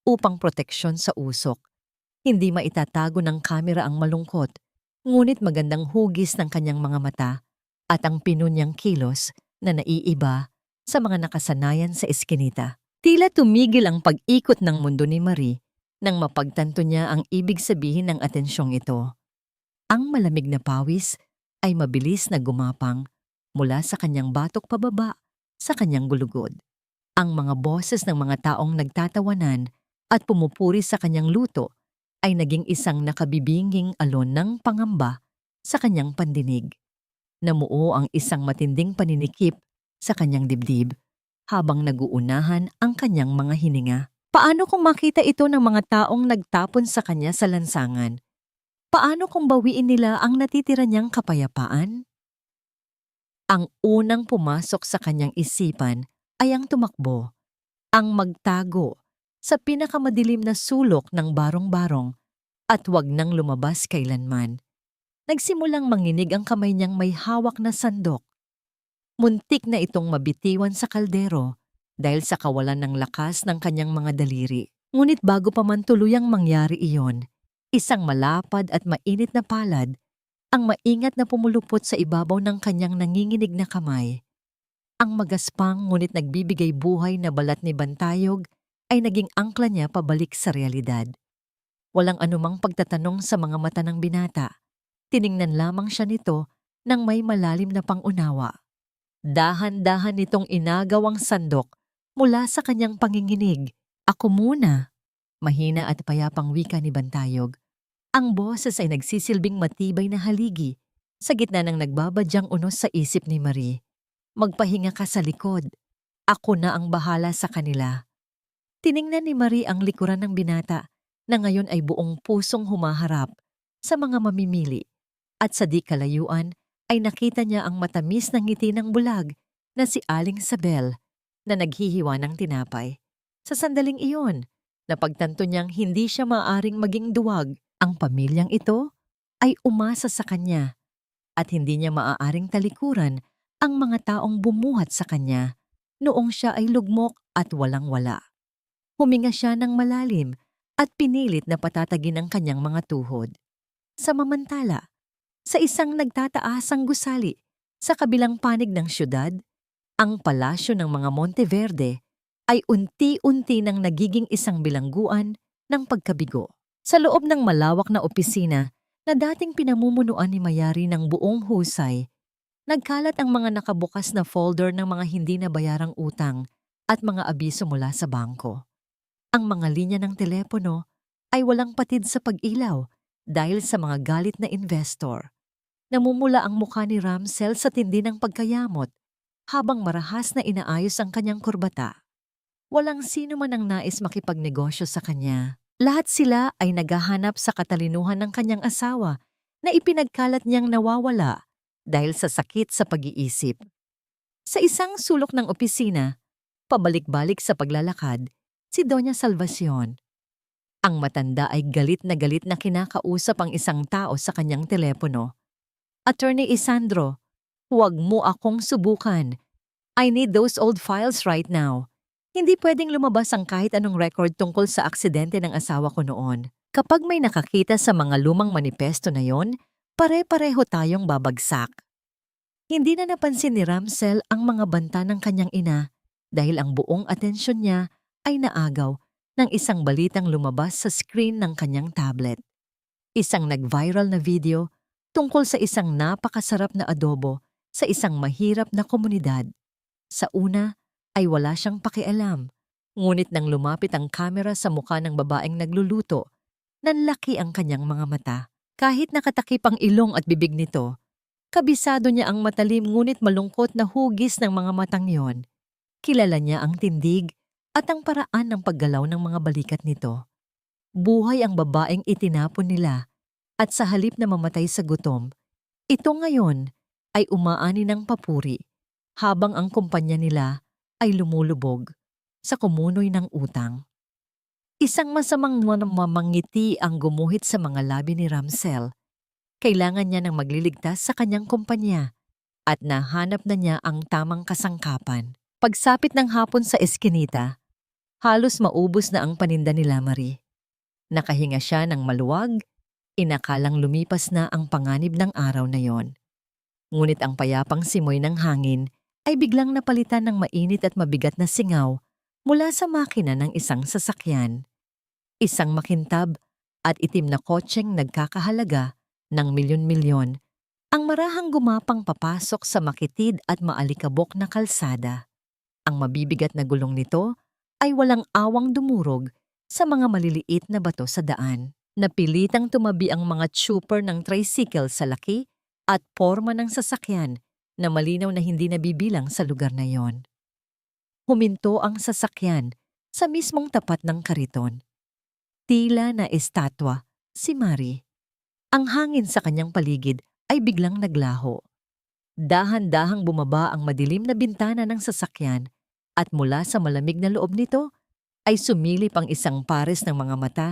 upang proteksyon sa usok. Hindi maitatago ng kamera ang malungkot, ngunit magandang hugis ng kanyang mga mata at ang pinunyang kilos na naiiba sa mga nakasanayan sa eskinita. Tila tumigil ang pag-ikot ng mundo ni Marie nang mapagtanto niya ang ibig sabihin ng atensyong ito. Ang malamig na pawis ay mabilis na gumapang mula sa kanyang batok pababa sa kanyang gulugod. Ang mga boses ng mga taong nagtatawanan at pumupuri sa kanyang luto ay naging isang nakabibinging alon ng pangamba sa kanyang pandinig. Namuo ang isang matinding paninikip sa kanyang dibdib habang naguunahan ang kanyang mga hininga. Paano kung makita ito ng mga taong nagtapon sa kanya sa lansangan? Paano kung bawiin nila ang natitira niyang kapayapaan? Ang unang pumasok sa kanyang isipan ay ang tumakbo, ang magtago sa pinakamadilim na sulok ng barong-barong at huwag nang lumabas kailanman. Nagsimulang manginig ang kamay niyang may hawak na sandok. Muntik na itong mabitiwan sa kaldero dahil sa kawalan ng lakas ng kanyang mga daliri. Ngunit bago pa man tuluyang mangyari iyon, isang malapad at mainit na palad ang maingat na pumulupot sa ibabaw ng kanyang nanginginig na kamay. Ang magaspang ngunit nagbibigay buhay na balat ni Bantayog ay naging angkla niya pabalik sa realidad. Walang anumang pagtatanong sa mga mata ng binata. Tiningnan lamang siya nito ng may malalim na pangunawa. Dahan-dahan nitong inagawang sandok mula sa kanyang panginginig. Ako muna. Mahina at payapang wika ni Bantayog. Ang boses ay nagsisilbing matibay na haligi sa gitna ng nagbabadyang unos sa isip ni Marie. Magpahinga ka sa likod. Ako na ang bahala sa kanila. Tiningnan ni Marie ang likuran ng binata na ngayon ay buong pusong humaharap sa mga mamimili at sa di kalayuan ay nakita niya ang matamis na ngiti ng bulag na si Aling Sabel na naghihiwa ng tinapay. Sa sandaling iyon, napagtanto niyang hindi siya maaaring maging duwag. Ang pamilyang ito ay umasa sa kanya at hindi niya maaaring talikuran ang mga taong bumuhat sa kanya noong siya ay lugmok at walang-wala. Huminga siya ng malalim at pinilit na patatagin ang kanyang mga tuhod. Sa mamantala, sa isang nagtataasang gusali sa kabilang panig ng syudad, ang palasyo ng mga Monteverde ay unti-unti nang nagiging isang bilangguan ng pagkabigo. Sa loob ng malawak na opisina na dating pinamumunuan ni Mayari ng buong husay, nagkalat ang mga nakabukas na folder ng mga hindi nabayarang utang at mga abiso mula sa bangko. Ang mga linya ng telepono ay walang patid sa pag-ilaw dahil sa mga galit na investor. Namumula ang mukha ni Ramsel sa tindi ng pagkayamot habang marahas na inaayos ang kanyang kurbata. Walang sino man ang nais makipagnegosyo sa kanya. Lahat sila ay naghahanap sa katalinuhan ng kanyang asawa na ipinagkalat niyang nawawala dahil sa sakit sa pag-iisip. Sa isang sulok ng opisina, pabalik-balik sa paglalakad, si Doña Salvacion. Ang matanda ay galit na kinakausap ang isang tao sa kanyang telepono. Attorney Isandro, huwag mo akong subukan. I need those old files right now. Hindi pwedeng lumabas ang kahit anong record tungkol sa aksidente ng asawa ko noon. Kapag may nakakita sa mga lumang manipesto na yon, pare-pareho tayong babagsak. Hindi na napansin ni Ramsel ang mga banta ng kanyang ina dahil ang buong atensyon niya ay naagaw ng isang balitang lumabas sa screen ng kanyang tablet. Isang nag-viral na video tungkol sa isang napakasarap na adobo sa isang mahirap na komunidad. Sa una ay wala siyang pakialam, ngunit nang lumapit ang kamera sa mukha ng babaeng nagluluto, nanlaki ang kanyang mga mata. Kahit nakatakip ang ilong at bibig nito, kabisado niya ang matalim ngunit malungkot na hugis ng mga matang yon. Kilala niya ang tindig at ang paraan ng paggalaw ng mga balikat nito. Buhay ang babaeng itinapon nila at sa halip na mamatay sa gutom, ito ngayon ay umaani ng papuri habang ang kumpanya nila ay lumulubog sa kumunoy ng utang. Isang masamang mamangiti ang gumuhit sa mga labi ni Ramsel. Kailangan niya ng magliligtas sa kanyang kumpanya at nahanap na niya ang tamang kasangkapan. Pagsapit ng hapon sa eskinita, halos maubos na ang paninda nila Marie. Nakahinga siya ng maluwag, inakalang lumipas na ang panganib ng araw na yon. Ngunit ang payapang simoy ng hangin ay biglang napalitan ng mainit at mabigat na singaw mula sa makina ng isang sasakyan. Isang makintab at itim na kotseng nagkakahalaga ng milyon-milyon ang marahang gumapang papasok sa makitid at maalikabok na kalsada. Ang mabibigat na gulong nito ay walang awang dumurog sa mga maliliit na bato sa daan. Napilitang tumabi ang mga trooper ng tricycle sa laki at porma ng sasakyan na malinaw na hindi nabibilang sa lugar na yon. Huminto ang sasakyan sa mismong tapat ng kariton. Tila na estatwa si Marie. Ang hangin sa kanyang paligid ay biglang naglaho. Dahan-dahang bumaba ang madilim na bintana ng sasakyan at mula sa malamig na loob nito ay sumilip ang isang pares ng mga mata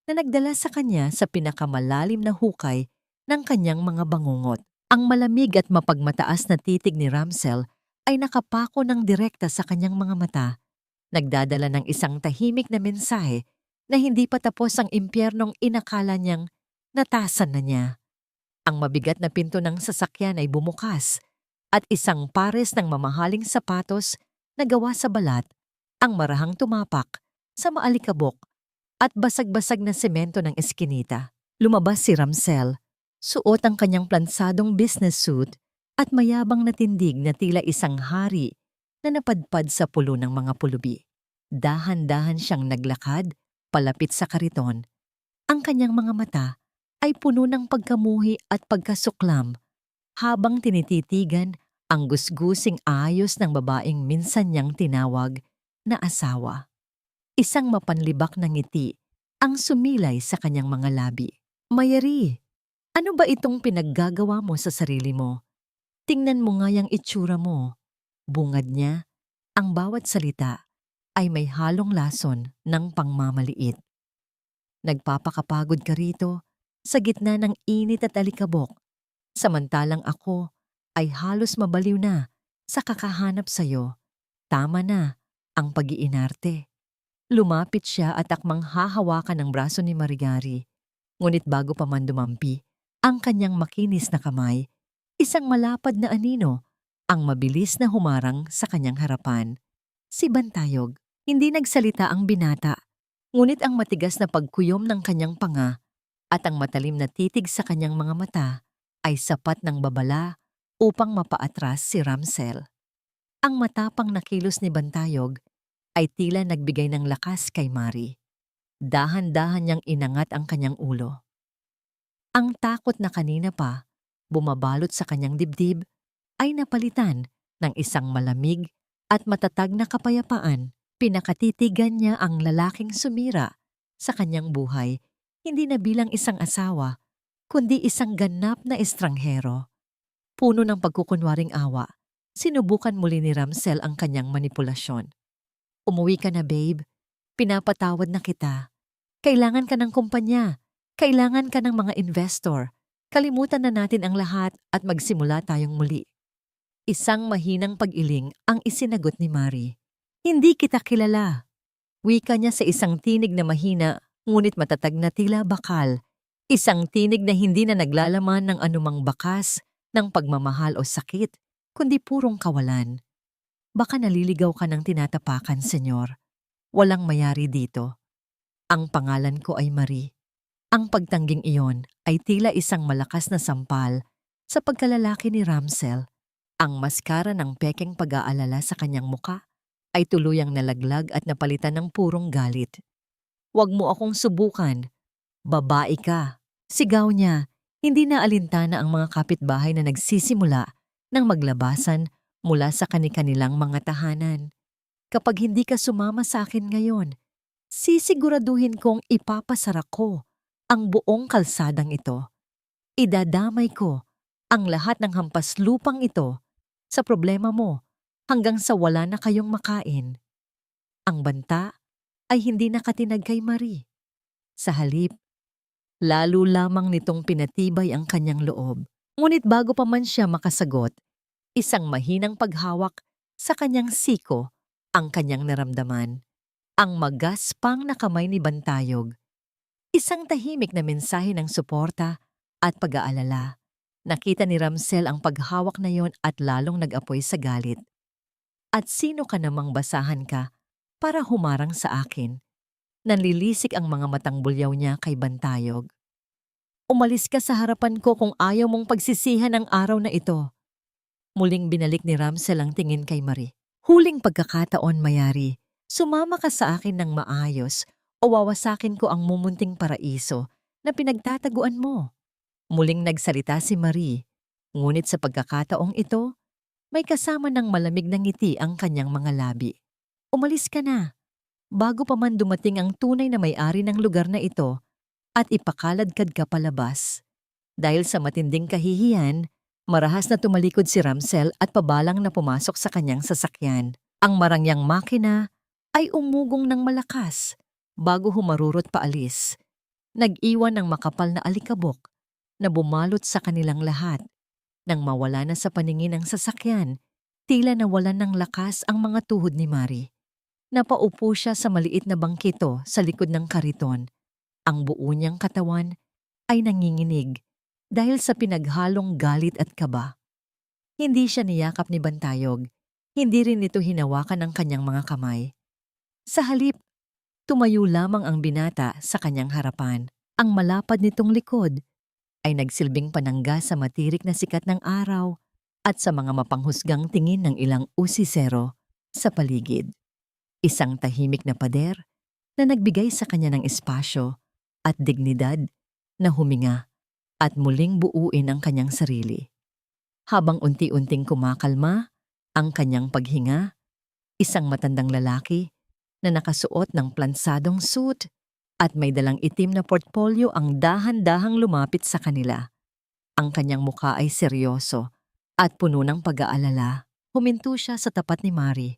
na nagdala sa kanya sa pinakamalalim na hukay ng kanyang mga bangungot. Ang malamig at mapagmataas na titig ni Ramsel ay nakapako ng direkta sa kanyang mga mata, nagdadala ng isang tahimik na mensahe na hindi pa tapos ang impyernong inakala niyang natasan na niya. Ang mabigat na pinto ng sasakyan ay bumukas at isang pares ng mamahaling sapatos na gawa sa balat ang marahang tumapak sa maalikabok at basag-basag na semento ng eskinita. Lumabas si Ramsel, suot ang kanyang plansadong business suit at mayabang na tindig na tila isang hari na napadpad sa pulo ng mga pulubi. Dahan-dahan siyang naglakad palapit sa kariton. Ang kanyang mga mata ay puno ng pagkamuhi at pagkasuklam habang tinititigan ang gusgusing ayos ng babaeng minsan niyang tinawag na asawa. Isang mapanlibak na ngiti ang sumilay sa kanyang mga labi. Mayari, ano ba itong pinaggagawa mo sa sarili mo? Tingnan mo nga yung itsura mo. Bungad niya, ang bawat salita ay may halong lason ng pangmamaliit. Nagpapakapagod ka rito sa gitna ng init at alikabok, samantalang ako ay halos mabaliw na sa kakahanap sa'yo. Tama na ang pag-iinarte. Lumapit siya at akmang hahawakan ng braso ni Marigari. Ngunit bago pa man dumampi, ang kanyang makinis na kamay, isang malapad na anino, ang mabilis na humarang sa kanyang harapan. Si Bantayog, hindi nagsalita ang binata, ngunit ang matigas na pagkuyom ng kanyang panga at ang matalim na titig sa kanyang mga mata ay sapat ng babala upang mapaatras si Ramsel. Ang matapang na kilos ni Bantayog ay tila nagbigay ng lakas kay Marie. Dahan-dahan niyang inangat ang kanyang ulo. Ang takot na kanina pa, bumabalot sa kanyang dibdib, ay napalitan ng isang malamig at matatag na kapayapaan. Pinakatitigan niya ang lalaking sumira sa kanyang buhay, hindi na bilang isang asawa, kundi isang ganap na estranghero. Puno ng pagkukunwaring awa, sinubukan muli ni Ramsel ang kanyang manipulasyon. Umuwi ka na, babe. Pinapatawad na kita. Kailangan ka ng kumpanya. Kailangan ka ng mga investor. Kalimutan na natin ang lahat at magsimula tayong muli. Isang mahinang pag-iling ang isinagot ni Marie. Hindi kita kilala. Wika niya sa isang tinig na mahina, ngunit matatag na tila bakal. Isang tinig na hindi na naglalaman ng anumang bakas ng pagmamahal o sakit, kundi purong kawalan. Baka naliligaw ka ng tinatapakan, senyor. Walang mayari dito. Ang pangalan ko ay Marie. Ang pagtangging iyon ay tila isang malakas na sampal sa pagkalalaki ni Ramsel. Ang maskara ng pekeng pag-aalala sa kanyang muka ay tuluyang nalaglag at napalitan ng purong galit. Huwag mo akong subukan. Babae ka. Sigaw niya. Hindi na alintana ang mga kapitbahay na nagsisimula ng maglabasan mula sa kani-kanilang mga tahanan. Kapag hindi ka sumama sa akin ngayon, sisiguraduhin kong ipapasara ko ang buong kalsadang ito. Idadamay ko ang lahat ng hampas lupang ito sa problema mo hanggang sa wala na kayong makain. Ang banta ay hindi nakatinag kay Marie. Sa halip, lalo lamang nitong pinatibay ang kanyang loob. Ngunit bago pa man siya makasagot, isang mahinang paghawak sa kanyang siko ang kanyang naramdaman. Ang magaspang na kamay ni Bantayog. Isang tahimik na mensahe ng suporta at pag-aalala. Nakita ni Ramsel ang paghawak na yon at lalong nag-apoy sa galit. At sino ka namang basahan ka para humarang sa akin? Nanlilisik ang mga matang bulyaw niya kay Bantayog. Umalis ka sa harapan ko kung ayaw mong pagsisihan ang araw na ito. Muling binalik ni Ramsel ang tingin kay Marie. Huling pagkakataon, Mayari. Sumama ka sa akin ng maayos o wawasakin ko ang mumunting paraiso na pinagtataguan mo. Muling nagsalita si Marie, ngunit sa pagkakataong ito, may kasama ng malamig na ngiti ang kanyang mga labi. Umalis ka na, bago pa man dumating ang tunay na may-ari ng lugar na ito at ipakaladkad ka palabas. Dahil sa matinding kahihiyan, marahas na tumalikod si Ramsel at pabalang na pumasok sa kanyang sasakyan. Ang marangyang makina ay umugong ng malakas bago humarurot paalis. Nag-iwan ng makapal na alikabok na bumalot sa kanilang lahat. Nang mawala na sa paningin ng sasakyan, tila nawalan ng lakas ang mga tuhod ni Marie. Napaupo siya sa maliit na bangkito sa likod ng kariton. Ang buo niyang katawan ay nanginginig dahil sa pinaghalong galit at kaba. Hindi siya niyakap ni Bantayog. Hindi rin nito hinawakan ang kanyang mga kamay. Sa halip, tumayo lamang ang binata sa kanyang harapan. Ang malapad nitong likod ay nagsilbing panangga sa matirik na sikat ng araw at sa mga mapanghusgang tingin ng ilang usisero sa paligid. Isang tahimik na pader na nagbigay sa kanya ng espasyo at dignidad na huminga at muling buuin ang kanyang sarili. Habang unti-unting kumakalma ang kanyang paghinga, isang matandang lalaki na nakasuot ng plansadong suit at may dalang itim na portfolio ang dahan-dahang lumapit sa kanila. Ang kanyang mukha ay seryoso at puno ng pag-aalala. Huminto siya sa tapat ni Marie.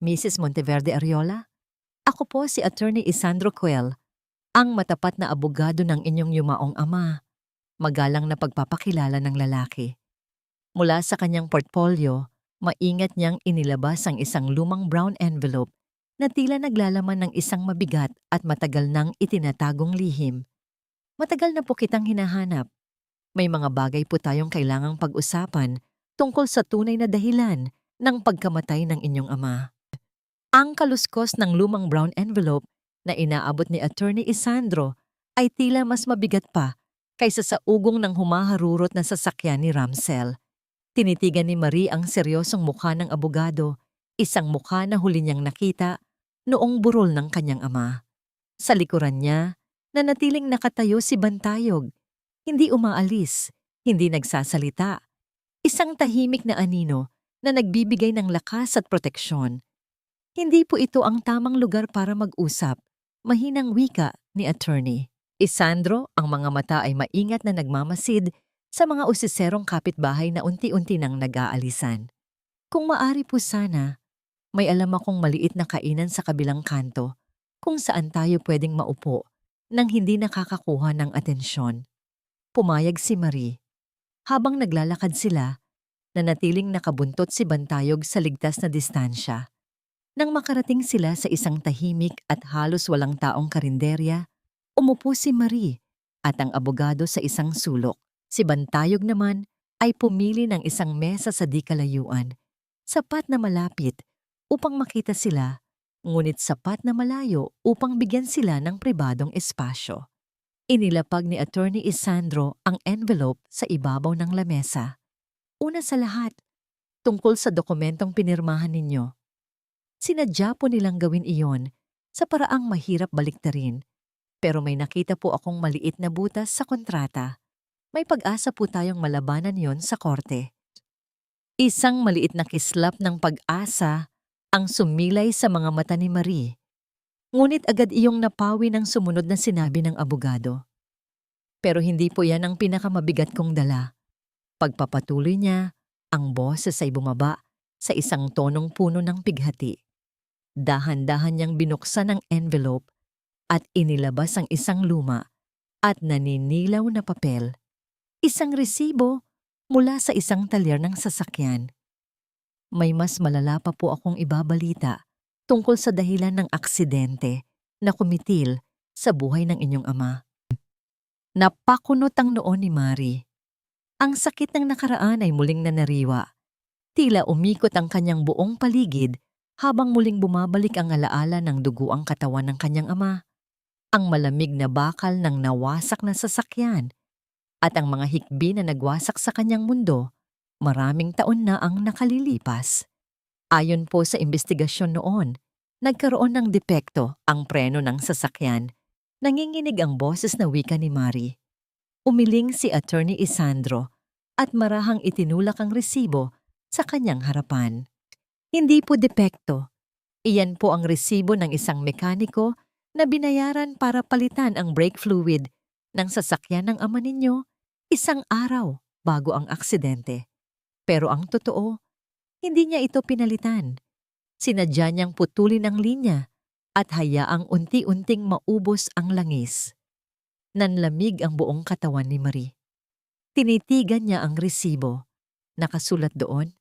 Mrs. Monteverde Ariola, ako po si Attorney Isandro Cuel, ang matapat na abogado ng inyong yumaong ama. Magalang na pagpapakilala ng lalaki. Mula sa kanyang portfolio, maingat niyang inilabas ang isang lumang brown envelope na tila naglalaman ng isang mabigat at matagal nang itinatagong lihim. Matagal na po kitang hinahanap. May mga bagay po tayong kailangang pag-usapan tungkol sa tunay na dahilan ng pagkamatay ng inyong ama. Ang kaluskos ng lumang brown envelope na inaabot ni Attorney Isandro ay tila mas mabigat pa kaysa sa ugong ng humaharurot na sasakyan ni Ramsel. Tinitigan ni Marie ang seryosong mukha ng abogado, isang mukha na huli niyang nakita noong burol ng kanyang ama. Sa likuran niya, nanatiling nakatayo si Bantayog. Hindi umaalis, hindi nagsasalita. Isang tahimik na anino na nagbibigay ng lakas at proteksyon. Hindi po ito ang tamang lugar para mag-usap, mahinang wika ni Attorney Isandro. Ang mga mata ay maingat na nagmamasid sa mga usiserong kapitbahay na unti-unti nang nag-aalisan. Kung maari po sana, may alam akong maliit na kainan sa kabilang kanto kung saan tayo pwedeng maupo nang hindi nakakakuha ng atensyon. Pumayag si Marie. Habang naglalakad sila, nanatiling nakabuntot si Bantayog sa ligtas na distansya. Nang makarating sila sa isang tahimik at halos walang taong karinderya, umupo si Marie at ang abogado sa isang sulok. Si Bantayog naman ay pumili ng isang mesa sa di kalayuan, sapat na malapit upang makita sila, ngunit sapat na malayo upang bigyan sila ng pribadong espasyo. Inilapag ni Attorney Isandro ang envelope sa ibabaw ng lamesa. Una sa lahat, tungkol sa dokumentong pinirmahan ninyo. Sinadya po nilang gawin iyon sa paraang mahirap baliktarin, pero may nakita po akong maliit na butas sa kontrata. May pag-asa po tayong malabanan yon sa korte. Isang maliit na kislap ng pag-asa ang sumilay sa mga mata ni Marie. Ngunit agad iyong napawi ng sumunod na sinabi ng abogado. Pero hindi po yan ang pinakamabigat kong dala. Pagpapatuloy niya, ang boses ay bumaba sa isang tonong puno ng pighati. Dahan-dahan niyang binuksan ang envelope at inilabas ang isang luma at naninilaw na papel. Isang resibo mula sa isang talyer ng sasakyan. May mas malala pa po akong ibabalita tungkol sa dahilan ng aksidente na kumitil sa buhay ng inyong ama. Napakunot ang noo ni Mari. Ang sakit ng nakaraan ay muling nanariwa. Tila umikot ang kanyang buong paligid habang muling bumabalik ang alaala ng duguang katawan ng kanyang ama. Ang malamig na bakal ng nawasak na sasakyan at ang mga hikbi na nagwasak sa kanyang mundo, maraming taon na ang nakalilipas. Ayon po sa investigasyon noon, nagkaroon ng depekto ang preno ng sasakyan. Nanginginig ang boses na wika ni Mari. Umiling si Attorney Isandro at marahang itinulak ang resibo sa kanyang harapan. Hindi po depekto. Iyan po ang resibo ng isang mekaniko na binayaran para palitan ang brake fluid ng sasakyan ng ama ninyo isang araw bago ang aksidente. Pero ang totoo, hindi niya ito pinalitan. Sinadya niyang putulin ang linya at hayaang unti-unting maubos ang langis. Nanlamig ang buong katawan ni Marie. Tinitigan niya ang resibo. Nakasulat doon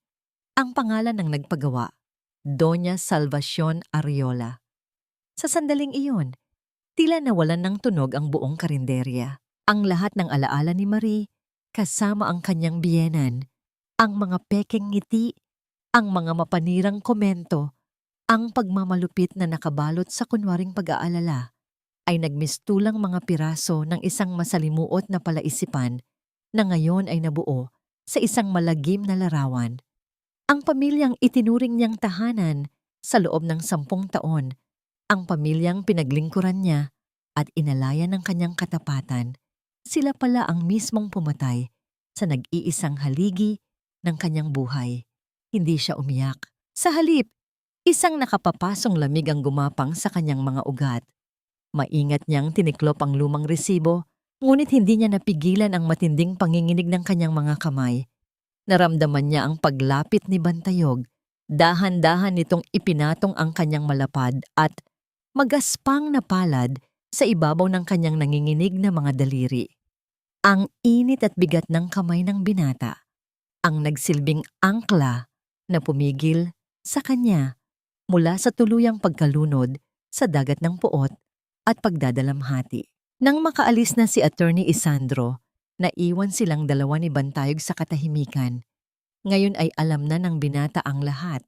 ang pangalan ng nagpagawa, Doña Salvacion Ariola. Sa sandaling iyon, tila nawalan ng tunog ang buong karinderya. Ang lahat ng alaala ni Marie, kasama ang kanyang biyenan, ang mga pekeng ngiti, ang mga mapanirang komento, ang pagmamalupit na nakabalot sa kunwaring pag-aalala, ay nagmistulang mga piraso ng isang masalimuot na palaisipan na ngayon ay nabuo sa isang malagim na larawan. Ang pamilyang itinuring niyang tahanan sa loob ng 10 taon, ang pamilyang pinaglingkuran niya at inalayan ng kanyang katapatan, sila pala ang mismong pumatay sa nag-iisang haligi ng kanyang buhay. Hindi siya umiyak. Sa halip, isang nakapapasong lamig ang gumapang sa kanyang mga ugat. Maingat niyang tiniklop ang lumang resibo, ngunit hindi niya napigilan ang matinding panginginig ng kanyang mga kamay. Naramdaman niya ang paglapit ni Bantayog. Dahan-dahan nitong ipinatong ang kanyang malapad at magaspang na palad sa ibabaw ng kanyang nanginginig na mga daliri. Ang init at bigat ng kamay ng binata, ang nagsilbing angkla na pumigil sa kanya mula sa tuluyang pagkalunod sa dagat ng puot at pagdadalamhati. Nang makaalis na si Attorney Isandro, naiwan silang dalawa ni Bantayog sa katahimikan. Ngayon ay alam na ng binata ang lahat.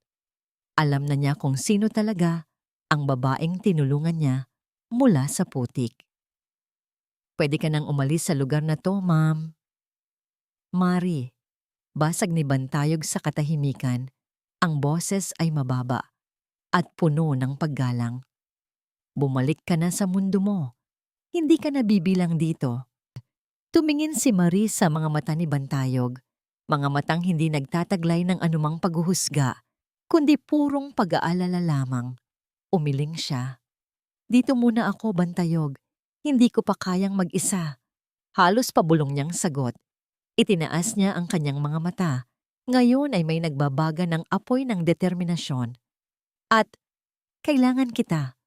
Alam na niya kung sino talaga ang babaeng tinulungan niya mula sa putik. Pwede ka nang umalis sa lugar na to, ma'am. Mari, basag ni Bantayog sa katahimikan, ang boses ay mababa at puno ng paggalang. Bumalik ka na sa mundo mo. Hindi ka nabibilang dito. Tumingin si Marie sa mga mata ni Bantayog, mga matang hindi nagtataglay ng anumang paghuhusga, kundi purong pag-aalala lamang. Umiling siya. Dito muna ako, Bantayog. Hindi ko pa kayang mag-isa. Halos pabulong niyang sagot. Itinaas niya ang kanyang mga mata. Ngayon ay may nagbabaga ng apoy ng determinasyon. At kailangan kita.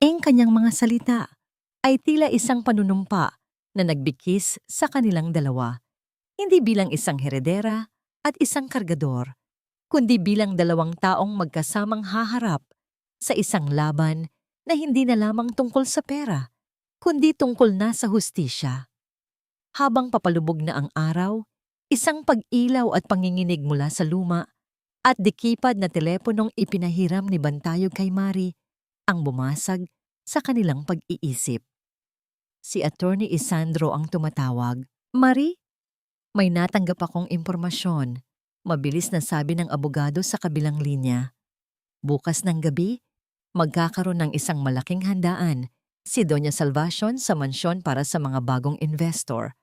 Ang kanyang mga salita ay tila isang panunumpa na nagbikis sa kanilang dalawa. Hindi bilang isang heredera at isang kargador, kundi bilang dalawang taong magkasamang haharap sa isang laban na hindi na lamang tungkol sa pera, kundi tungkol na sa hustisya. Habang papalubog na ang araw, isang pag-ilaw at panginginig mula sa luma at dikipad na teleponong ipinahiram ni Bantayog kay Mari ang bumasag sa kanilang pag-iisip. Si Attorney Isandro ang tumatawag. Mari, may natanggap akong impormasyon. Mabilis na sabi ng abogado sa kabilang linya. Bukas ng gabi, magkakaroon ng isang malaking handaan si Doña Salvacion sa mansyon para sa mga bagong investor.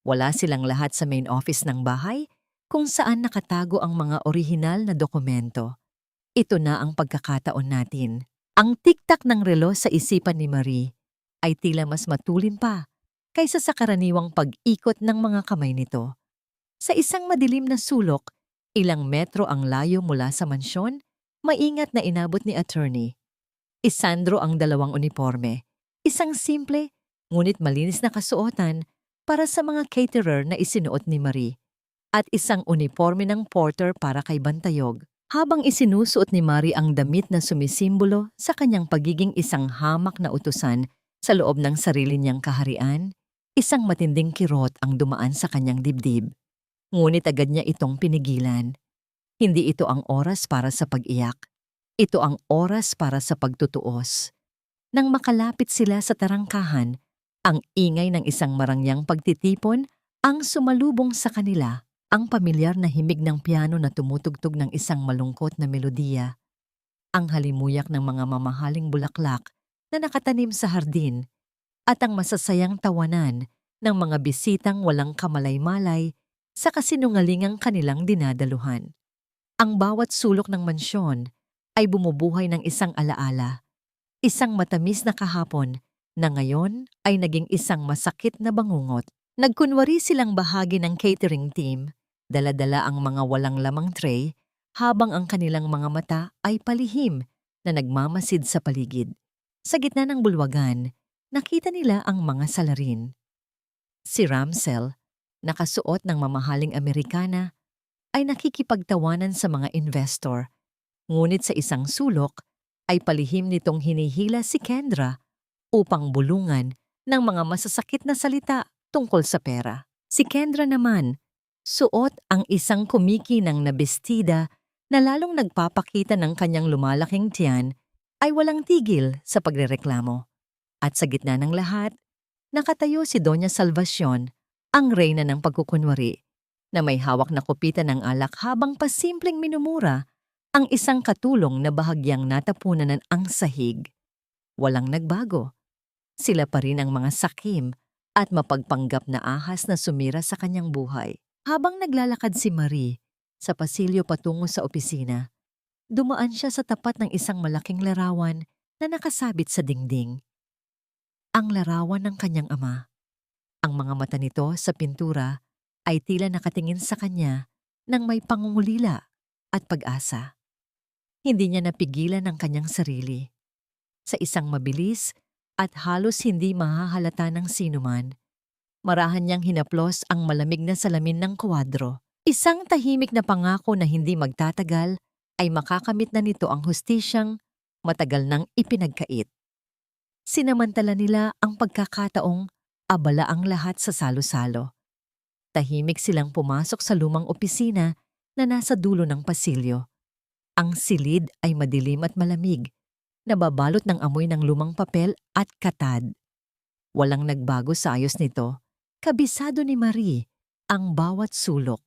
Wala silang lahat sa main office ng bahay kung saan nakatago ang mga orihinal na dokumento. Ito na ang pagkakataon natin. Ang tiktak ng relo sa isipan ni Marie ay tila mas matulin pa kaysa sa karaniwang pag-ikot ng mga kamay nito. Sa isang madilim na sulok, Ilang metro ang layo mula sa mansyon, maingat na inabot ni attorney. Isandro ang dalawang uniforme. Isang simple, ngunit malinis na kasuotan para sa mga caterer na isinuot ni Marie. At isang uniforme ng porter para kay Bantayog. Habang isinusuot ni Marie ang damit na sumisimbolo sa kanyang pagiging isang hamak na utusan sa loob ng sarili niyang kaharian, isang matinding kirot ang dumaan sa kanyang dibdib. Ngunit agad niya itong pinigilan. Hindi ito ang oras para sa pag-iyak. Ito ang oras para sa pagtutuos. Nang makalapit sila sa tarangkahan, ang ingay ng isang marangyang pagtitipon ang sumalubong sa kanila. Ang pamilyar na himig ng piano na tumutugtog ng isang malungkot na melodiya. Ang halimuyak ng mga mamahaling bulaklak na nakatanim sa hardin at ang masasayang tawanan ng mga bisitang walang kamalay-malay sa kasinungalingang kanilang dinadaluhan. Ang bawat sulok ng mansyon ay bumubuhay ng isang alaala, isang matamis na kahapon na ngayon ay naging isang masakit na bangungot. Nagkunwari silang bahagi ng catering team. Dala-dala ang mga walang lamang tray habang ang kanilang mga mata ay palihim na nagmamasid sa paligid. Sa gitna ng bulwagan, nakita nila ang mga salarin. Si Ramsel, nakasuot ng mamahaling Amerikana, ay nakikipagtawanan sa mga investor. Ngunit sa isang sulok ay palihim nitong hinihila si Kendra upang bulungan ng mga masasakit na salita tungkol sa pera. Si Kendra naman, suot ang isang kumikinang na bestida na lalong nagpapakita ng kanyang lumalaking tiyan ay walang tigil sa pagrereklamo. At sa gitna ng lahat, nakatayo si Doña Salvacion, ang reyna ng pagkukunwari, na may hawak na kupitan ng alak habang pasimpleng minumura ang isang katulong na bahagyang natapunan ng ang sahig. Walang nagbago. Sila pa rin ang mga sakim at mapagpanggap na ahas na sumira sa kanyang buhay. Habang naglalakad si Marie sa pasilyo patungo sa opisina, dumaan siya sa tapat ng isang malaking larawan na nakasabit sa dingding. Ang larawan ng kanyang ama. Ang mga mata nito sa pintura ay tila nakatingin sa kanya ng may pangungulila at pag-asa. Hindi niya napigilan ang kanyang sarili. Sa isang mabilis at halos hindi mahahalata ng sinuman, marahan niyang hinaplos ang malamig na salamin ng kwadro. Isang tahimik na pangako na hindi magtatagal ay makakamit na nito ang hustisyang matagal nang ipinagkait. Sinamantala nila ang pagkakataong abala ang lahat sa salo-salo. Tahimik silang pumasok sa lumang opisina na nasa dulo ng pasilyo. Ang silid ay madilim at malamig, nababalot ng amoy ng lumang papel at katad. Walang nagbago sa ayos nito. Kabisado ni Marie ang bawat sulok,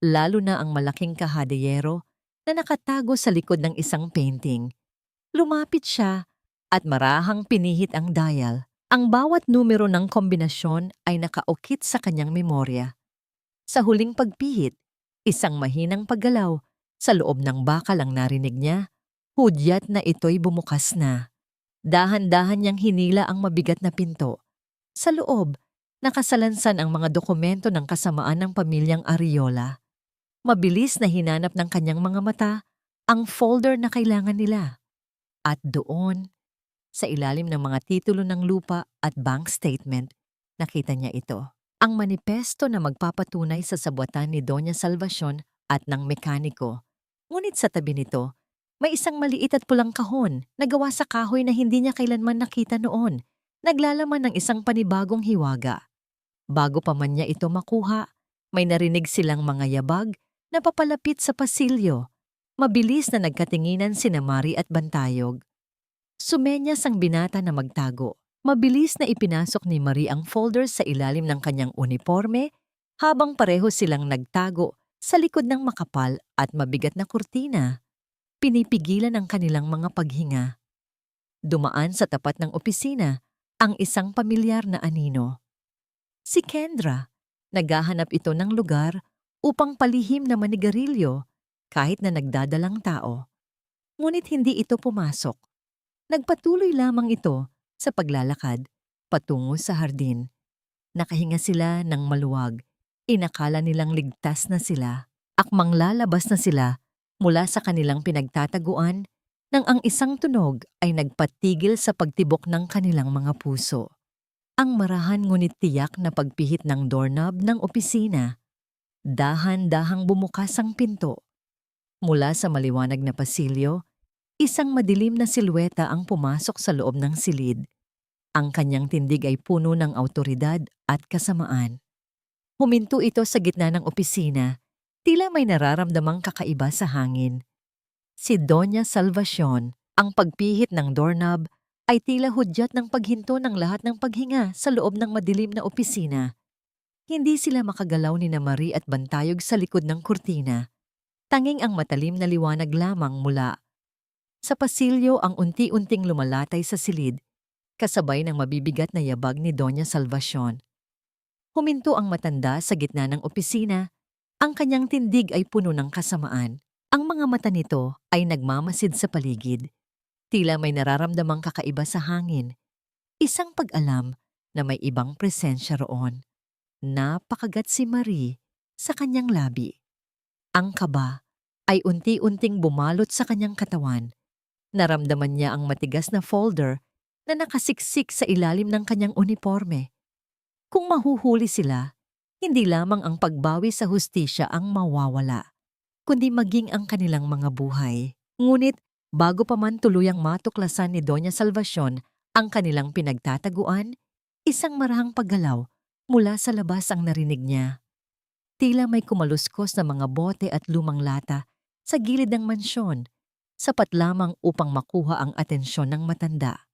lalo na ang malaking kahadiyero na nakatago sa likod ng isang painting. Lumapit siya at marahang pinihit ang dial. Ang bawat numero ng kombinasyon ay nakaukit sa kanyang memorya. Sa huling pagpihit, isang mahinang paggalaw sa loob ng bakal ang narinig niya, hudyat na ito'y bumukas na. Dahan-dahan niyang hinila ang mabigat na pinto. Sa loob, nakasalansan ang mga dokumento ng kasamaan ng pamilyang Ariola. Mabilis na hinanap ng kanyang mga mata ang folder na kailangan nila. At doon, sa ilalim ng mga titulo ng lupa at bank statement, nakita niya ito. Ang manipesto na magpapatunay sa sabuatan ni Doña Salvacion at ng mekaniko. Ngunit sa tabi nito, may isang maliit at pulang kahon na gawa sa kahoy na hindi niya kailanman nakita noon. Naglalaman ng isang panibagong hiwaga. Bago pa man niya ito makuha, may narinig silang mga yabag na papalapit sa pasilyo. Mabilis na nagkatinginan sina Marie at Bantayog. Sumenyas ang binata na magtago. Mabilis na ipinasok ni Marie ang folder sa ilalim ng kanyang uniforme habang pareho silang nagtago sa likod ng makapal at mabigat na kurtina. Pinipigilan ang kanilang mga paghinga. Dumaan sa tapat ng opisina ang isang pamilyar na anino. Si Kendra, naghahanap ito ng lugar upang palihim na manigarilyo kahit na nagdadalang tao. Ngunit hindi ito pumasok. Nagpatuloy lamang ito sa paglalakad patungo sa hardin. Nakahinga sila ng maluwag. Inakala nilang ligtas na sila. Akmang lalabas na sila mula sa kanilang pinagtataguan nang ang isang tunog ay nagpatigil sa pagtibok ng kanilang mga puso. Ang marahan ngunit tiyak na pagpihit ng doorknob ng opisina. Dahan-dahang bumukas ang pinto. Mula sa maliwanag na pasilyo, isang madilim na silweta ang pumasok sa loob ng silid. Ang kanyang tindig ay puno ng awtoridad at kasamaan. Huminto ito sa gitna ng opisina, tila may nararamdamang kakaiba sa hangin. Si Doña Salvacion, ang pagpihit ng doorknob ay tila hudyat ng paghinto ng lahat ng paghinga sa loob ng madilim na opisina. Hindi sila makagalaw ni na Marie at Bantayog sa likod ng kurtina. Tanging ang matalim na liwanag lamang mula sa pasilyo ang unti-unting lumalatay sa silid, kasabay ng mabibigat na yabag ni Doña Salvacion. Huminto ang matanda sa gitna ng opisina, ang kanyang tindig ay puno ng kasamaan. Ang mga mata nito ay nagmamasid sa paligid. Tila may nararamdamang kakaiba sa hangin. Isang pag-alam na may ibang presensya roon. Napakagat si Marie sa kanyang labi. Ang kaba ay unti-unting bumalot sa kanyang katawan. Naramdaman niya ang matigas na folder na nakasiksik sa ilalim ng kanyang uniforme. Kung mahuhuli sila, hindi lamang ang pagbawi sa hustisya ang mawawala, kundi maging ang kanilang mga buhay. Ngunit bago pa man tuluyang matuklasan ni Doña Salvacion ang kanilang pinagtataguan, isang marahang paggalaw mula sa labas ang narinig niya. Tila may kumaluskos na mga bote at lumang lata sa gilid ng mansyon, sapat lamang upang makuha ang atensyon ng matanda.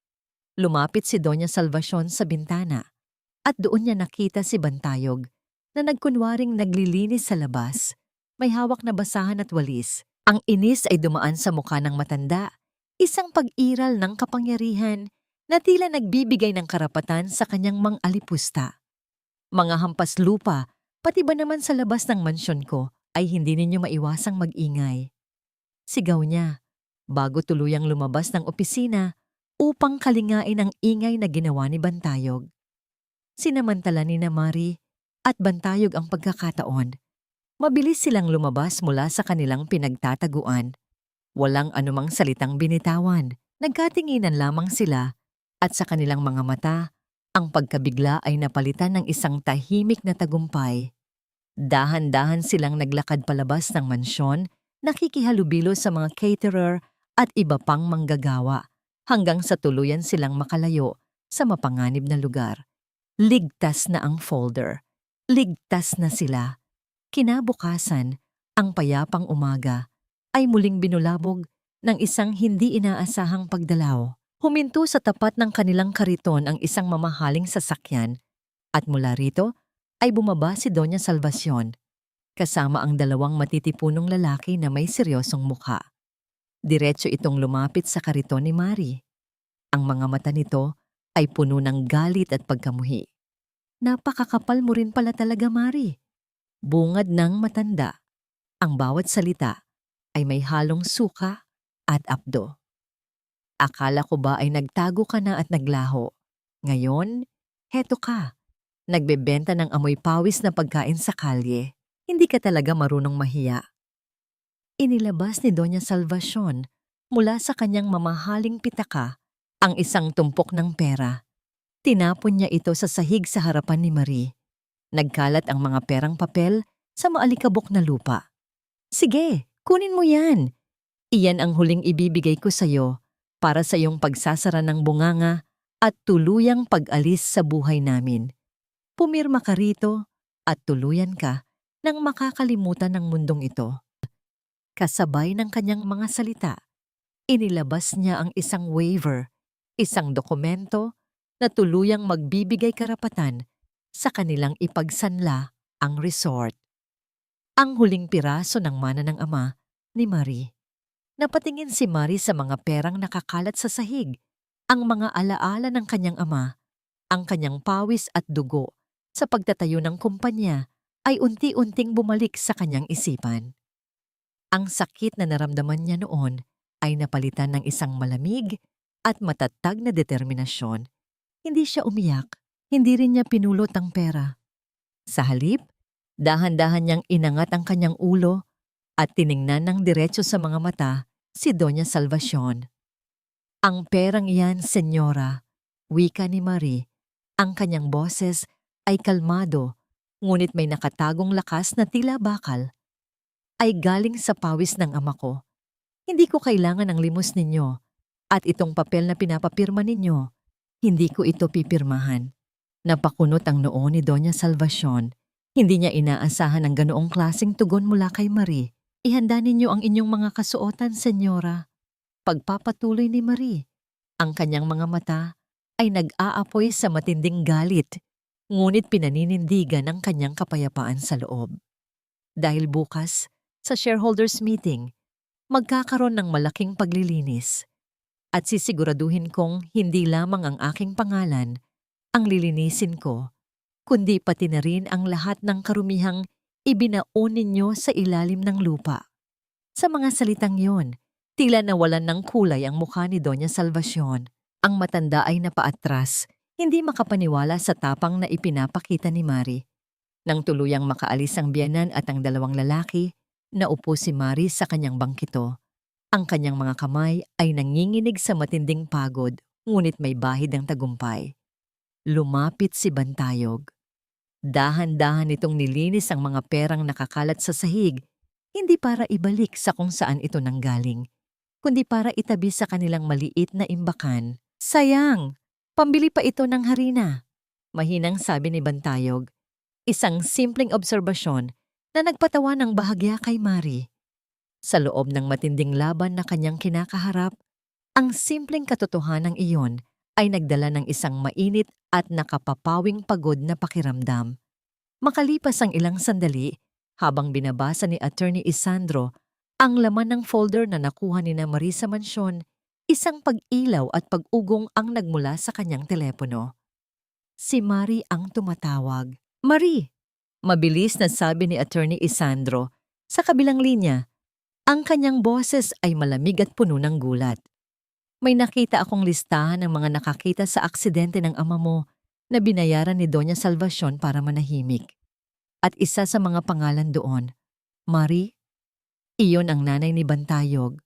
Lumapit si Doña Salvacion sa bintana at doon niya nakita si Bantayog na nagkunwaring naglilinis sa labas. May hawak na basahan at walis. Ang inis ay dumaan sa mukha ng matanda, isang pag-iral ng kapangyarihan na tila nagbibigay ng karapatan sa kanyang mang-alipusta. Mga hampas lupa, pati ba naman sa labas ng mansyon ko ay hindi ninyo maiwasang mag-ingay. Sigaw niya, bago tuluyang lumabas ng opisina upang kalingain ang ingay na ginawa ni Bantayog. Sinamantala ni na Marie at Bantayog ang pagkakataon. Mabilis silang lumabas mula sa kanilang pinagtataguan. Walang anumang salitang binitawan. Nagkatinginan lamang sila at sa kanilang mga mata, ang pagkabigla ay napalitan ng isang tahimik na tagumpay. Dahan-dahan silang naglakad palabas ng mansyon, nakikihalubilo sa mga caterer at iba pang manggagawa hanggang sa tuluyan silang makalayo sa mapanganib na lugar. Ligtas na ang folder. Ligtas na sila. Kinabukasan, ang payapang umaga ay muling binulabog ng isang hindi inaasahang pagdalaw. Huminto sa tapat ng kanilang kariton ang isang mamahaling sasakyan at mula rito ay bumaba si Doña Salvacion kasama ang dalawang matitipunong lalaki na may seryosong mukha. Diretso itong lumapit sa kariton ni Marie. Ang mga mata nito ay puno ng galit at pagkamuhi. Napakakapal mo rin pala talaga, Marie. Bungad ng matanda. Ang bawat salita ay may halong suka at apdo. Akala ko ba ay nagtago ka na at naglaho? Ngayon, heto ka. Nagbebenta ng amoy pawis na pagkain sa kalye. Hindi ka talaga marunong mahiya. Inilabas ni Doña Salvacion mula sa kanyang mamahaling pitaka ang isang tumpok ng pera. Tinapon niya ito sa sahig sa harapan ni Marie. Nagkalat ang mga perang papel sa maalikabok na lupa. Sige, kunin mo yan. Iyan ang huling ibibigay ko sa'yo para sa iyong pagsasara ng bunganga at tuluyang pag-alis sa buhay namin. Pumirma ka rito at tuluyan ka nang makakalimutan ng mundong ito. Kasabay ng kanyang mga salita, inilabas niya ang isang waiver, isang dokumento na tuluyang magbibigay karapatan sa kanilang ipagsanla ang resort. Ang huling piraso ng mana ng ama ni Marie. Napatingin si Marie sa mga perang nakakalat sa sahig, ang mga alaala ng kanyang ama, ang kanyang pawis at dugo sa pagtatayo ng kumpanya ay unti-unting bumalik sa kanyang isipan. Ang sakit na naramdaman niya noon ay napalitan ng isang malamig at matatag na determinasyon. Hindi siya umiyak, hindi rin niya pinulot ang pera. Sa halip, dahan-dahan niyang inangat ang kanyang ulo at tiningnan ng diretso sa mga mata si Doña Salvacion. "Ang perang iyan, senyora," wika ni Marie. Ang kanyang boses ay kalmado, ngunit may nakatagong lakas na tila bakal. "Ay galing sa pawis ng ama ko. Hindi ko kailangan ng limos ninyo, at itong papel na pinapapirma ninyo, hindi ko ito pipirmahan." Napakunot ang noo ni Doña Salvacion. Hindi niya inaasahan ang ganoong klaseng tugon mula kay Marie. "Ihanda ninyo ang inyong mga kasuotan, senyora." Pagpapatuloy ni Marie, ang kanyang mga mata ay nag-aapoy sa matinding galit, ngunit pinaninindigan ang kanyang kapayapaan sa loob. Dahil bukas, sa shareholders meeting, magkakaroon ng malaking paglilinis, at sisiguraduhin kong hindi lamang ang aking pangalan ang lilinisin ko, kundi pati na rin ang lahat ng karumihang ibinaon ninyo sa ilalim ng lupa. Sa mga salitang yon, tila nawalan ng kulay ang mukha ni Doña Salvacion. Ang matanda ay napaatras, hindi makapaniwala sa tapang na ipinapakita ni Marie. Nang tuluyang makaalis ang biyanan at ang dalawang lalaki, naupo si Marie sa kanyang bangkito. Ang kanyang mga kamay ay nanginginig sa matinding pagod, ngunit may bahid ng tagumpay. Lumapit si Bantayog. Dahan-dahan itong nilinis ang mga perang nakakalat sa sahig, hindi para ibalik sa kung saan ito nanggaling, kundi para itabi sa kanilang maliit na imbakan. "Sayang! Pambili pa ito ng harina," mahinang sabi ni Bantayog. Isang simpleng obserbasyon na nagpatawa ng bahagya kay Marie. Sa loob ng matinding laban na kanyang kinakaharap, ang simpleng katotohanan iyon ay nagdala ng isang mainit at nakapapawing pagod na pakiramdam. Makalipas ang ilang sandali, habang binabasa ni Attorney Isandro ang laman ng folder na nakuha ni Marie sa mansyon, isang pag-ilaw at pag-ugong ang nagmula sa kanyang telepono. Si Marie ang tumatawag. "Marie!" Mabilis na sabi ni Attorney Isandro. Sa kabilang linya, ang kanyang boses ay malamig at puno ng gulat. "May nakita akong listahan ng mga nakakita sa aksidente ng ama mo na binayaran ni Doña Salvacion para manahimik. At isa sa mga pangalan doon, Marie, iyon ang nanay ni Bantayog."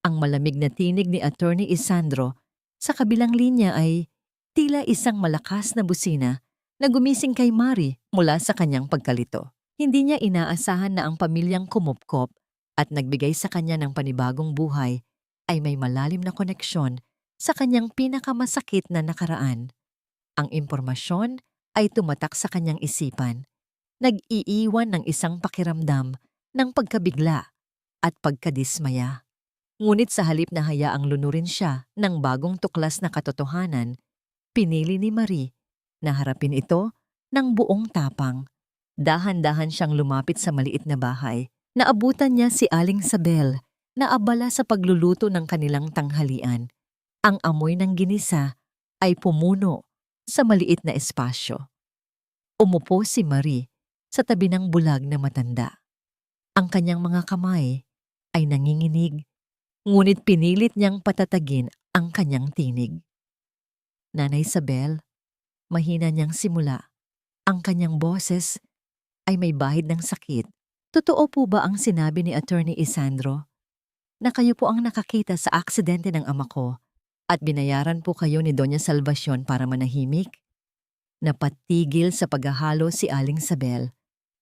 Ang malamig na tinig ni Attorney Isandro sa kabilang linya ay tila isang malakas na busina na gumising kay Marie mula sa kanyang pagkalito. Hindi niya inaasahan na ang pamilyang kumupkop at nagbigay sa kanya ng panibagong buhay ay may malalim na koneksyon sa kanyang pinakamasakit na nakaraan. Ang impormasyon ay tumatak sa kanyang isipan, nag-iiwan ng isang pakiramdam ng pagkabigla at pagkadismaya. Ngunit sa halip na hayaang lunurin siya ng bagong tuklas na katotohanan, pinili ni Marie na harapin ito ng buong tapang. Dahan-dahan siyang lumapit sa maliit na bahay. Naabutan niya si Aling Sabel na abala sa pagluluto ng kanilang tanghalian. Ang amoy ng ginisa ay pumuno sa maliit na espasyo. Umupo si Marie sa tabi ng bulag na matanda. Ang kanyang mga kamay ay nanginginig, ngunit pinilit niyang patatagin ang kanyang tinig. "Nanay Isabel," mahina niyang simula. Ang kanyang boses ay may bahid ng sakit. "Totoo po ba ang sinabi ni Attorney Isandro na kayo po ang nakakita sa aksidente ng ama ko at binayaran po kayo ni Doña Salvacion para manahimik?" Napatigil sa paghahalo si Aling Sabel.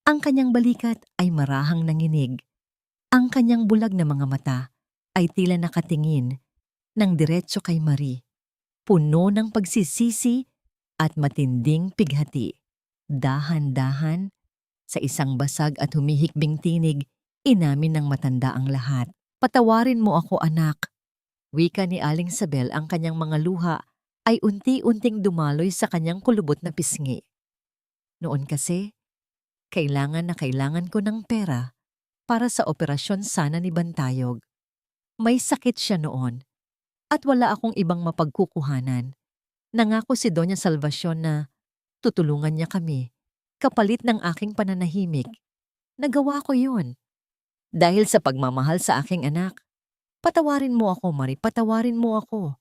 Ang kanyang balikat ay marahang nanginig. Ang kanyang bulag na mga mata ay tila nakatingin ng diretso kay Marie, puno ng pagsisisi at matinding pighati. Dahan-dahan, sa isang basag at humihikbing tinig, inamin ng matanda ang lahat. "Patawarin mo ako, anak." Wika ni Aling Sabel. Ang kanyang mga luha ay unti-unting dumaloy sa kanyang kulubot na pisngi. "Noon kasi, kailangan na kailangan ko ng pera para sa operasyon sana ni Bantayog. May sakit siya noon at wala akong ibang mapagkukuhanan. Nangako si Doña Salvacion na tutulungan niya kami kapalit ng aking pananahimik. Nagawa ko yun. Dahil sa pagmamahal sa aking anak. Patawarin mo ako, Marie, patawarin mo ako."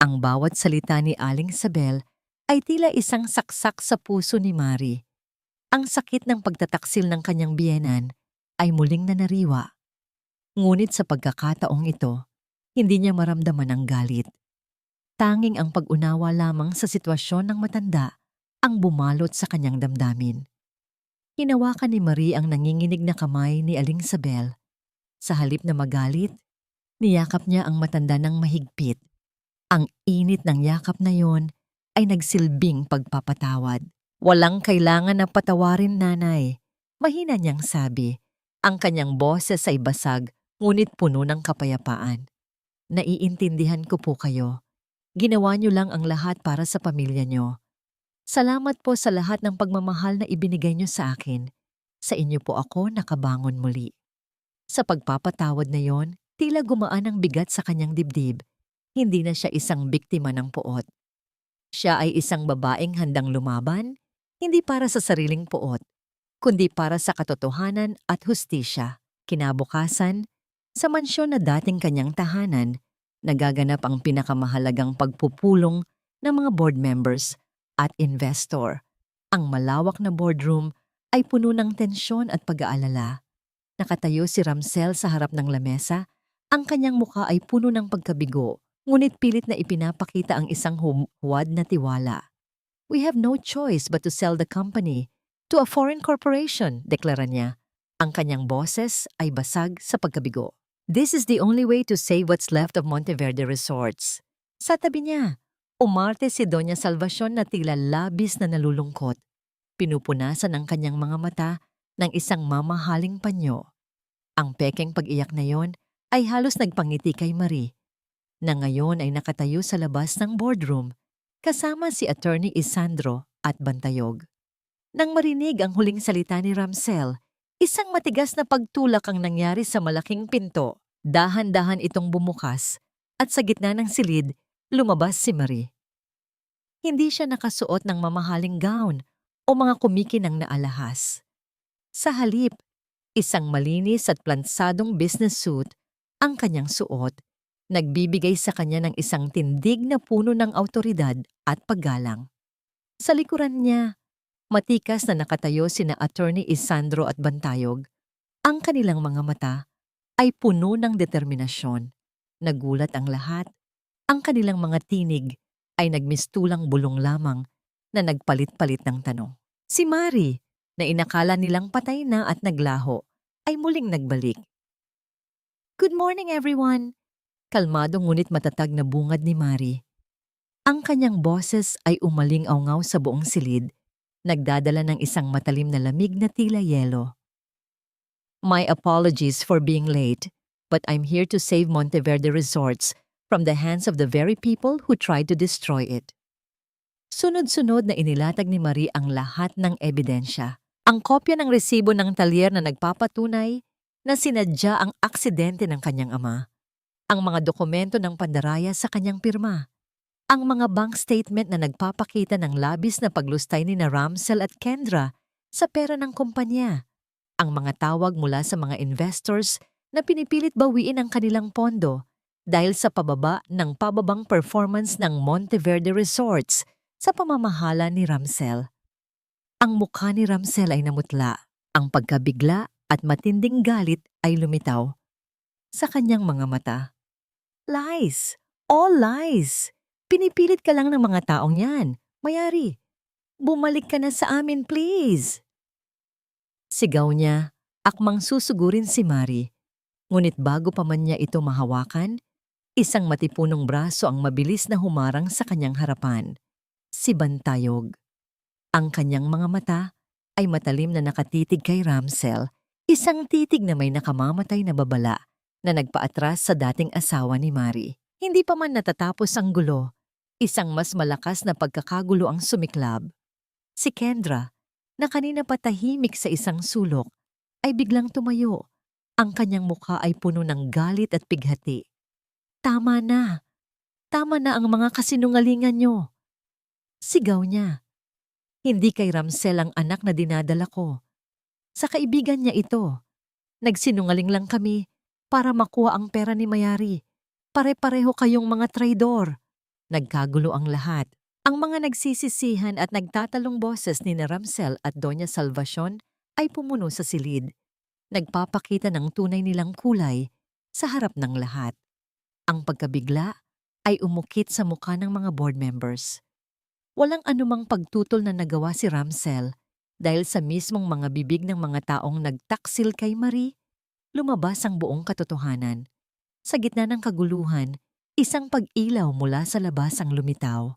Ang bawat salita ni Aling Sabel ay tila isang saksak sa puso ni Marie. Ang sakit ng pagtataksil ng kanyang biyenan ay muling nanariwa. Ngunit sa pagkakataong ito, hindi niya maramdaman ang galit. Tanging ang pag-unawa lamang sa sitwasyon ng matanda ang bumalot sa kanyang damdamin. Hinawakan ni Marie ang nanginginig na kamay ni Aling Sabel. Sa halip na magalit, niyakap niya ang matanda ng mahigpit. Ang init ng yakap na yon ay nagsilbing pagpapatawad. Walang kailangan na patawarin, nanay. Mahina niyang sabi. Ang kanyang boses ay basag, ngunit puno ng kapayapaan. Naiintindihan ko po kayo. Ginawa niyo lang ang lahat para sa pamilya niyo. Salamat po sa lahat ng pagmamahal na ibinigay niyo sa akin. Sa inyo po ako nakabangon muli. Sa pagpapatawad na yon, tila gumaan ang bigat sa kanyang dibdib. Hindi na siya isang biktima ng puot. Siya ay isang babaeng handang lumaban, hindi para sa sariling puot, kundi para sa katotohanan at hustisya. Kinabukasan, sa mansyon na dating kanyang tahanan, nagaganap ang pinakamahalagang pagpupulong ng mga board members at investor. Ang malawak na boardroom ay puno ng tensyon at pag-aalala. Nakatayo si Ramsel sa harap ng lamesa, ang kanyang mukha ay puno ng pagkabigo, ngunit pilit na ipinapakita ang isang huwad na tiwala. We have no choice but to sell the company to a foreign corporation, deklara niya. Ang kanyang boses ay basag sa pagkabigo. This is the only way to save what's left of Monteverde Resorts. Sa tabi niya, umarte si Doña Salvacion na tila labis na nalulungkot. Pinupunasan ang kanyang mga mata ng isang mamahaling panyo. Ang pekeng pag-iyak na yon ay halos nagpangiti kay Marie, na ngayon ay nakatayo sa labas ng boardroom kasama si Attorney Isandro at Bantayog. Nang marinig ang huling salita ni Ramsel, isang matigas na pagtulak ang nangyari sa malaking pinto. Dahan-dahan itong bumukas at sa gitna ng silid, lumabas si Marie. Hindi siya nakasuot ng mamahaling gown o mga kumikinang na alahas. Sa halip, isang malinis at plansadong business suit ang kanyang suot, nagbibigay sa kanya ng isang tindig na puno ng awtoridad at paggalang. Sa likuran niya, matikas na nakatayo sina Attorney Isandro at Bantayog. Ang kanilang mga mata ay puno ng determinasyon. Nagulat ang lahat. Ang kanilang mga tinig ay nagmistulang bulong lamang na nagpalit-palit ng tanong. Si Marie, na inakala nilang patay na at naglaho, ay muling nagbalik. Good morning, everyone! Kalmado ngunit matatag na bungad ni Marie. Ang kanyang boses ay umaling-awngaw sa buong silid, nagdadala ng isang matalim na lamig na tila yelo. My apologies for being late, but I'm here to save Monteverde Resorts from the hands of the very people who tried to destroy it. Sunod-sunod na inilatag ni Marie ang lahat ng ebidensya. Ang kopya ng resibo ng talyer na nagpapatunay na sinadya ang aksidente ng kanyang ama. Ang mga dokumento ng pandaraya sa kanyang pirma. Ang mga bank statement na nagpapakita ng labis na paglustay ni na Ramsel at Kendra sa pera ng kumpanya. Ang mga tawag mula sa mga investors na pinipilit bawiin ang kanilang pondo dahil sa pababa ng pababang performance ng Monteverde Resorts sa pamamahala ni Ramsel. Ang mukha ni Ramsel ay namutla, ang pagkabigla at matinding galit ay lumitaw sa kanyang mga mata. Lies! All lies! Pinipilit ka lang ng mga taong yan. Mayari, bumalik ka na sa amin, please! Sigaw niya, akmang susugurin si Marie. Ngunit bago pa man niya ito mahawakan, isang matipunong braso ang mabilis na humarang sa kanyang harapan. Si Bantayog. Ang kanyang mga mata ay matalim na nakatitig kay Ramsel, isang titig na may nakamamatay na babala na nagpaatras sa dating asawa ni Marie. Hindi pa man natatapos ang gulo, isang mas malakas na pagkakagulo ang sumiklab. Si Kendra, na kanina pa tahimik sa isang sulok, ay biglang tumayo. Ang kanyang mukha ay puno ng galit at pighati. Tama na! Tama na ang mga kasinungalingan niyo! Sigaw niya. Hindi kay Ramsel ang anak na dinadala ko. Sa kaibigan niya ito. Nagsinungaling lang kami para makuha ang pera ni Mayari. Pare-pareho kayong mga traidor. Nagkagulo ang lahat. Ang mga nagsisisihan at nagtatalong boses ni na Ramsel at Doña Salvacion ay pumuno sa silid. nagpapakita ng tunay nilang kulay sa harap ng lahat. Ang pagkabigla ay umukit sa mukha ng mga board members. Walang anumang pagtutol na nagawa si Ramsel dahil sa mismong mga bibig ng mga taong nagtaksil kay Marie, lumabas ang buong katotohanan. Sa gitna ng kaguluhan, isang pag-ilaw mula sa labas ang lumitaw.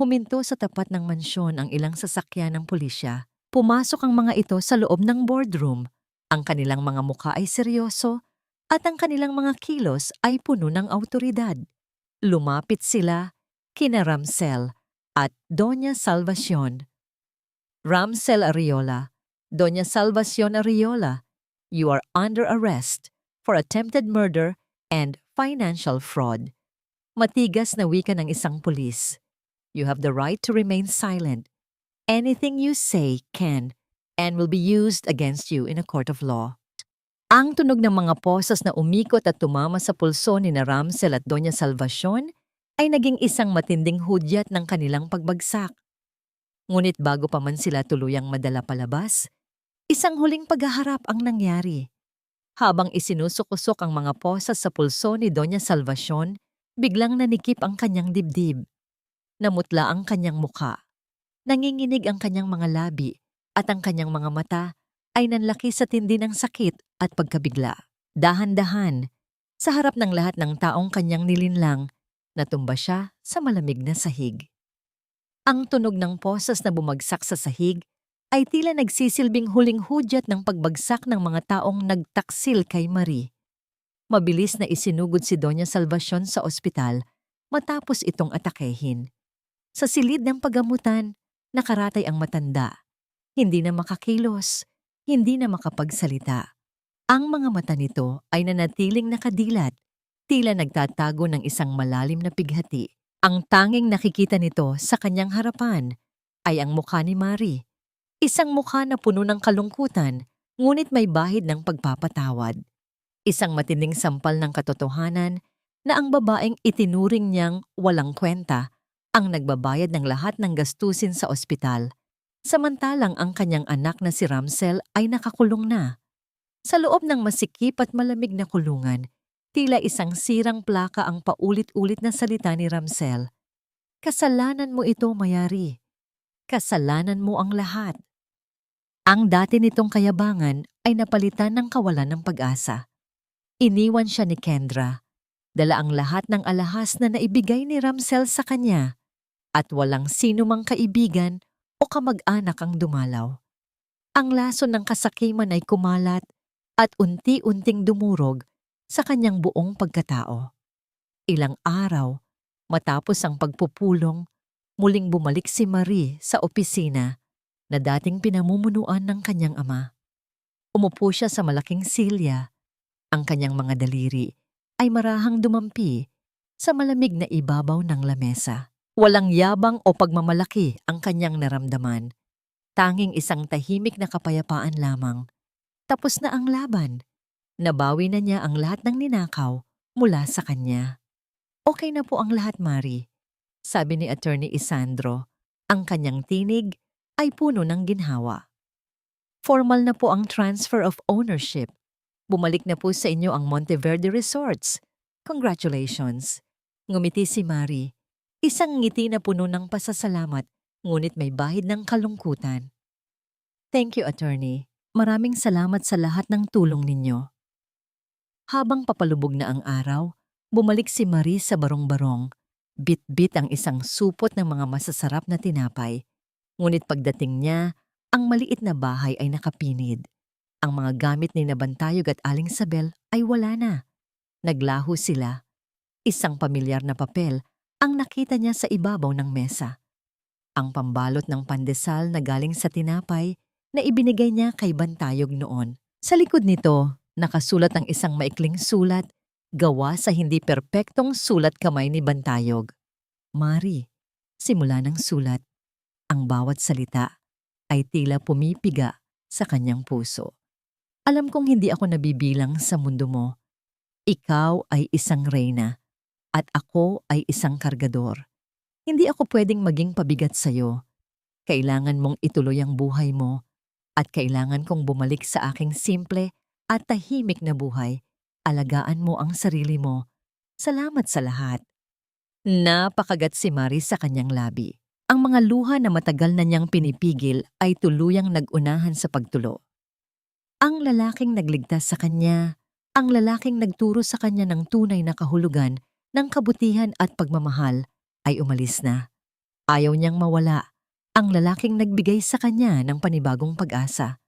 Huminto sa tapat ng mansyon ang ilang sasakyan ng pulisya. Pumasok ang mga ito sa loob ng boardroom. Ang kanilang mga mukha ay seryoso at ang kanilang mga kilos ay puno ng awtoridad. Lumapit sila kina Ramsel at Doña Salvacion. Ramsel Arreola, Doña Salvacion Arreola, you are under arrest for attempted murder and financial fraud. Matigas na wika ng isang pulis. You have the right to remain silent. Anything you say can and will be used against you in a court of law. Ang tunog ng mga posas na umikot at tumama sa pulso ni na Ramsel at Doña Salvacion ay naging isang matinding hudyat ng kanilang pagbagsak. Ngunit bago pa man sila tuluyang madala palabas, isang huling paghaharap ang nangyari. Habang isinusukusok ang mga posas sa pulso ni Doña Salvacion, biglang nanikip ang kanyang dibdib. Namutla ang kanyang mukha. Nanginginig ang kanyang mga labi at ang kanyang mga mata ay nanlaki sa tindi ng sakit at pagkabigla. Dahan-dahan, sa harap ng lahat ng taong kanyang nilinlang, natumba siya sa malamig na sahig. Ang tunog ng posas na bumagsak sa sahig ay tila nagsisilbing huling hudyat ng pagbagsak ng mga taong nagtaksil kay Marie. Mabilis na isinugod si Doña Salvacion sa ospital matapos itong atakehin. Sa silid ng paggamutan, nakaratay ang matanda. Hindi na makakilos, hindi na makapagsalita. Ang mga mata nito ay nanatiling nakadilat, tila nagtatago ng isang malalim na pighati. Ang tanging nakikita nito sa kanyang harapan ay ang mukha ni Marie. Isang mukha na puno ng kalungkutan, ngunit may bahid ng pagpapatawad. Isang matinding sampal ng katotohanan na ang babaeng itinuring niyang walang kwenta ang nagbabayad ng lahat ng gastusin sa ospital, samantalang ang kanyang anak na si Ramsel ay nakakulong na. Sa loob ng masikip at malamig na kulungan, tila isang sirang plaka ang paulit-ulit na salita ni Ramsel. Kasalanan mo ito, Mayari. Kasalanan mo ang lahat. Ang dati nitong kayabangan ay napalitan ng kawalan ng pag-asa. Iniwan siya ni Kendra. Dala ang lahat ng alahas na naibigay ni Ramsel sa kanya at walang sino mang kaibigan o kamag-anak ang dumalaw. Ang laso ng kasakiman ay kumalat at unti-unting dumurog sa kanyang buong pagkatao. Ilang araw, matapos ang pagpupulong, muling bumalik si Marie sa opisina na dating pinamumunuan ng kanyang ama. Umupo siya sa malaking silya. Ang kanyang mga daliri ay marahang dumampi sa malamig na ibabaw ng lamesa. Walang yabang o pagmamalaki ang kanyang naramdaman. Tanging isang tahimik na kapayapaan lamang. Tapos na ang laban. Nabawi na niya ang lahat ng ninakaw mula sa kanya. Okay na po ang lahat, Marie, sabi ni Attorney Isandro. Ang kanyang tinig ay puno ng ginhawa. Formal na po ang transfer of ownership. Bumalik na po sa inyo ang Monteverde Resorts. Congratulations. Ngumiti si Marie. Isang ngiti na puno ng pasasalamat, ngunit may bahid ng kalungkutan. Thank you, Attorney. Maraming salamat sa lahat ng tulong ninyo. Habang papalubog na ang araw, bumalik si Marie sa barong-barong. Bit-bit ang isang supot ng mga masasarap na tinapay. Ngunit pagdating niya, ang maliit na bahay ay nakapinid. Ang mga gamit ni Nabantayog at Aling Sabel ay wala na. Naglaho sila. Isang pamilyar na papel ang nakita niya sa ibabaw ng mesa. Ang pambalot ng pandesal na galing sa tinapay na ibinigay niya kay Bantayog noon. Sa likod nito, nakasulat ang isang maikling sulat gawa sa hindi perpektong sulat kamay ni Bantayog. Marie, simula ng sulat, ang bawat salita ay tila pumipiga sa kanyang puso. Alam kong hindi ako nabibilang sa mundo mo. Ikaw ay isang reyna. At ako ay isang kargador. Hindi ako pwedeng maging pabigat sa'yo. Kailangan mong ituloy ang buhay mo at kailangan kong bumalik sa aking simple at tahimik na buhay. Alagaan mo ang sarili mo. Salamat sa lahat. Napakagat si Mari sa kanyang labi. Ang mga luha na matagal na niyang pinipigil ay tuluyang nag-unahan sa pagtulo. Ang lalaking nagligtas sa kanya, ang lalaking nagturo sa kanya ng tunay na kahulugan ng kabutihan at pagmamahal ay umalis na. Ayaw niyang mawala. Ang lalaking nagbigay sa kanya ng panibagong pag-asa.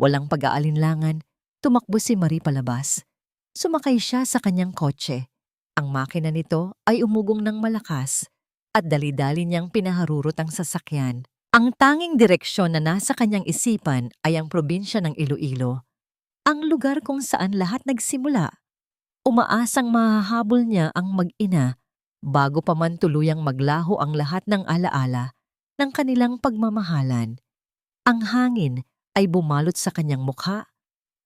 Walang pag-aalinlangan, tumakbo si Marie palabas. Sumakay siya sa kanyang kotse. Ang makina nito ay umugong ng malakas at dali-dali niyang pinaharurot ang sasakyan. Ang tanging direksyon na nasa kanyang isipan ay ang probinsya ng Iloilo. Ang lugar kung saan lahat nagsimula. Umaasang mahahabol niya ang mag-ina bago pa man tuluyang maglaho ang lahat ng alaala ng kanilang pagmamahalan. Ang hangin ay bumalot sa kanyang mukha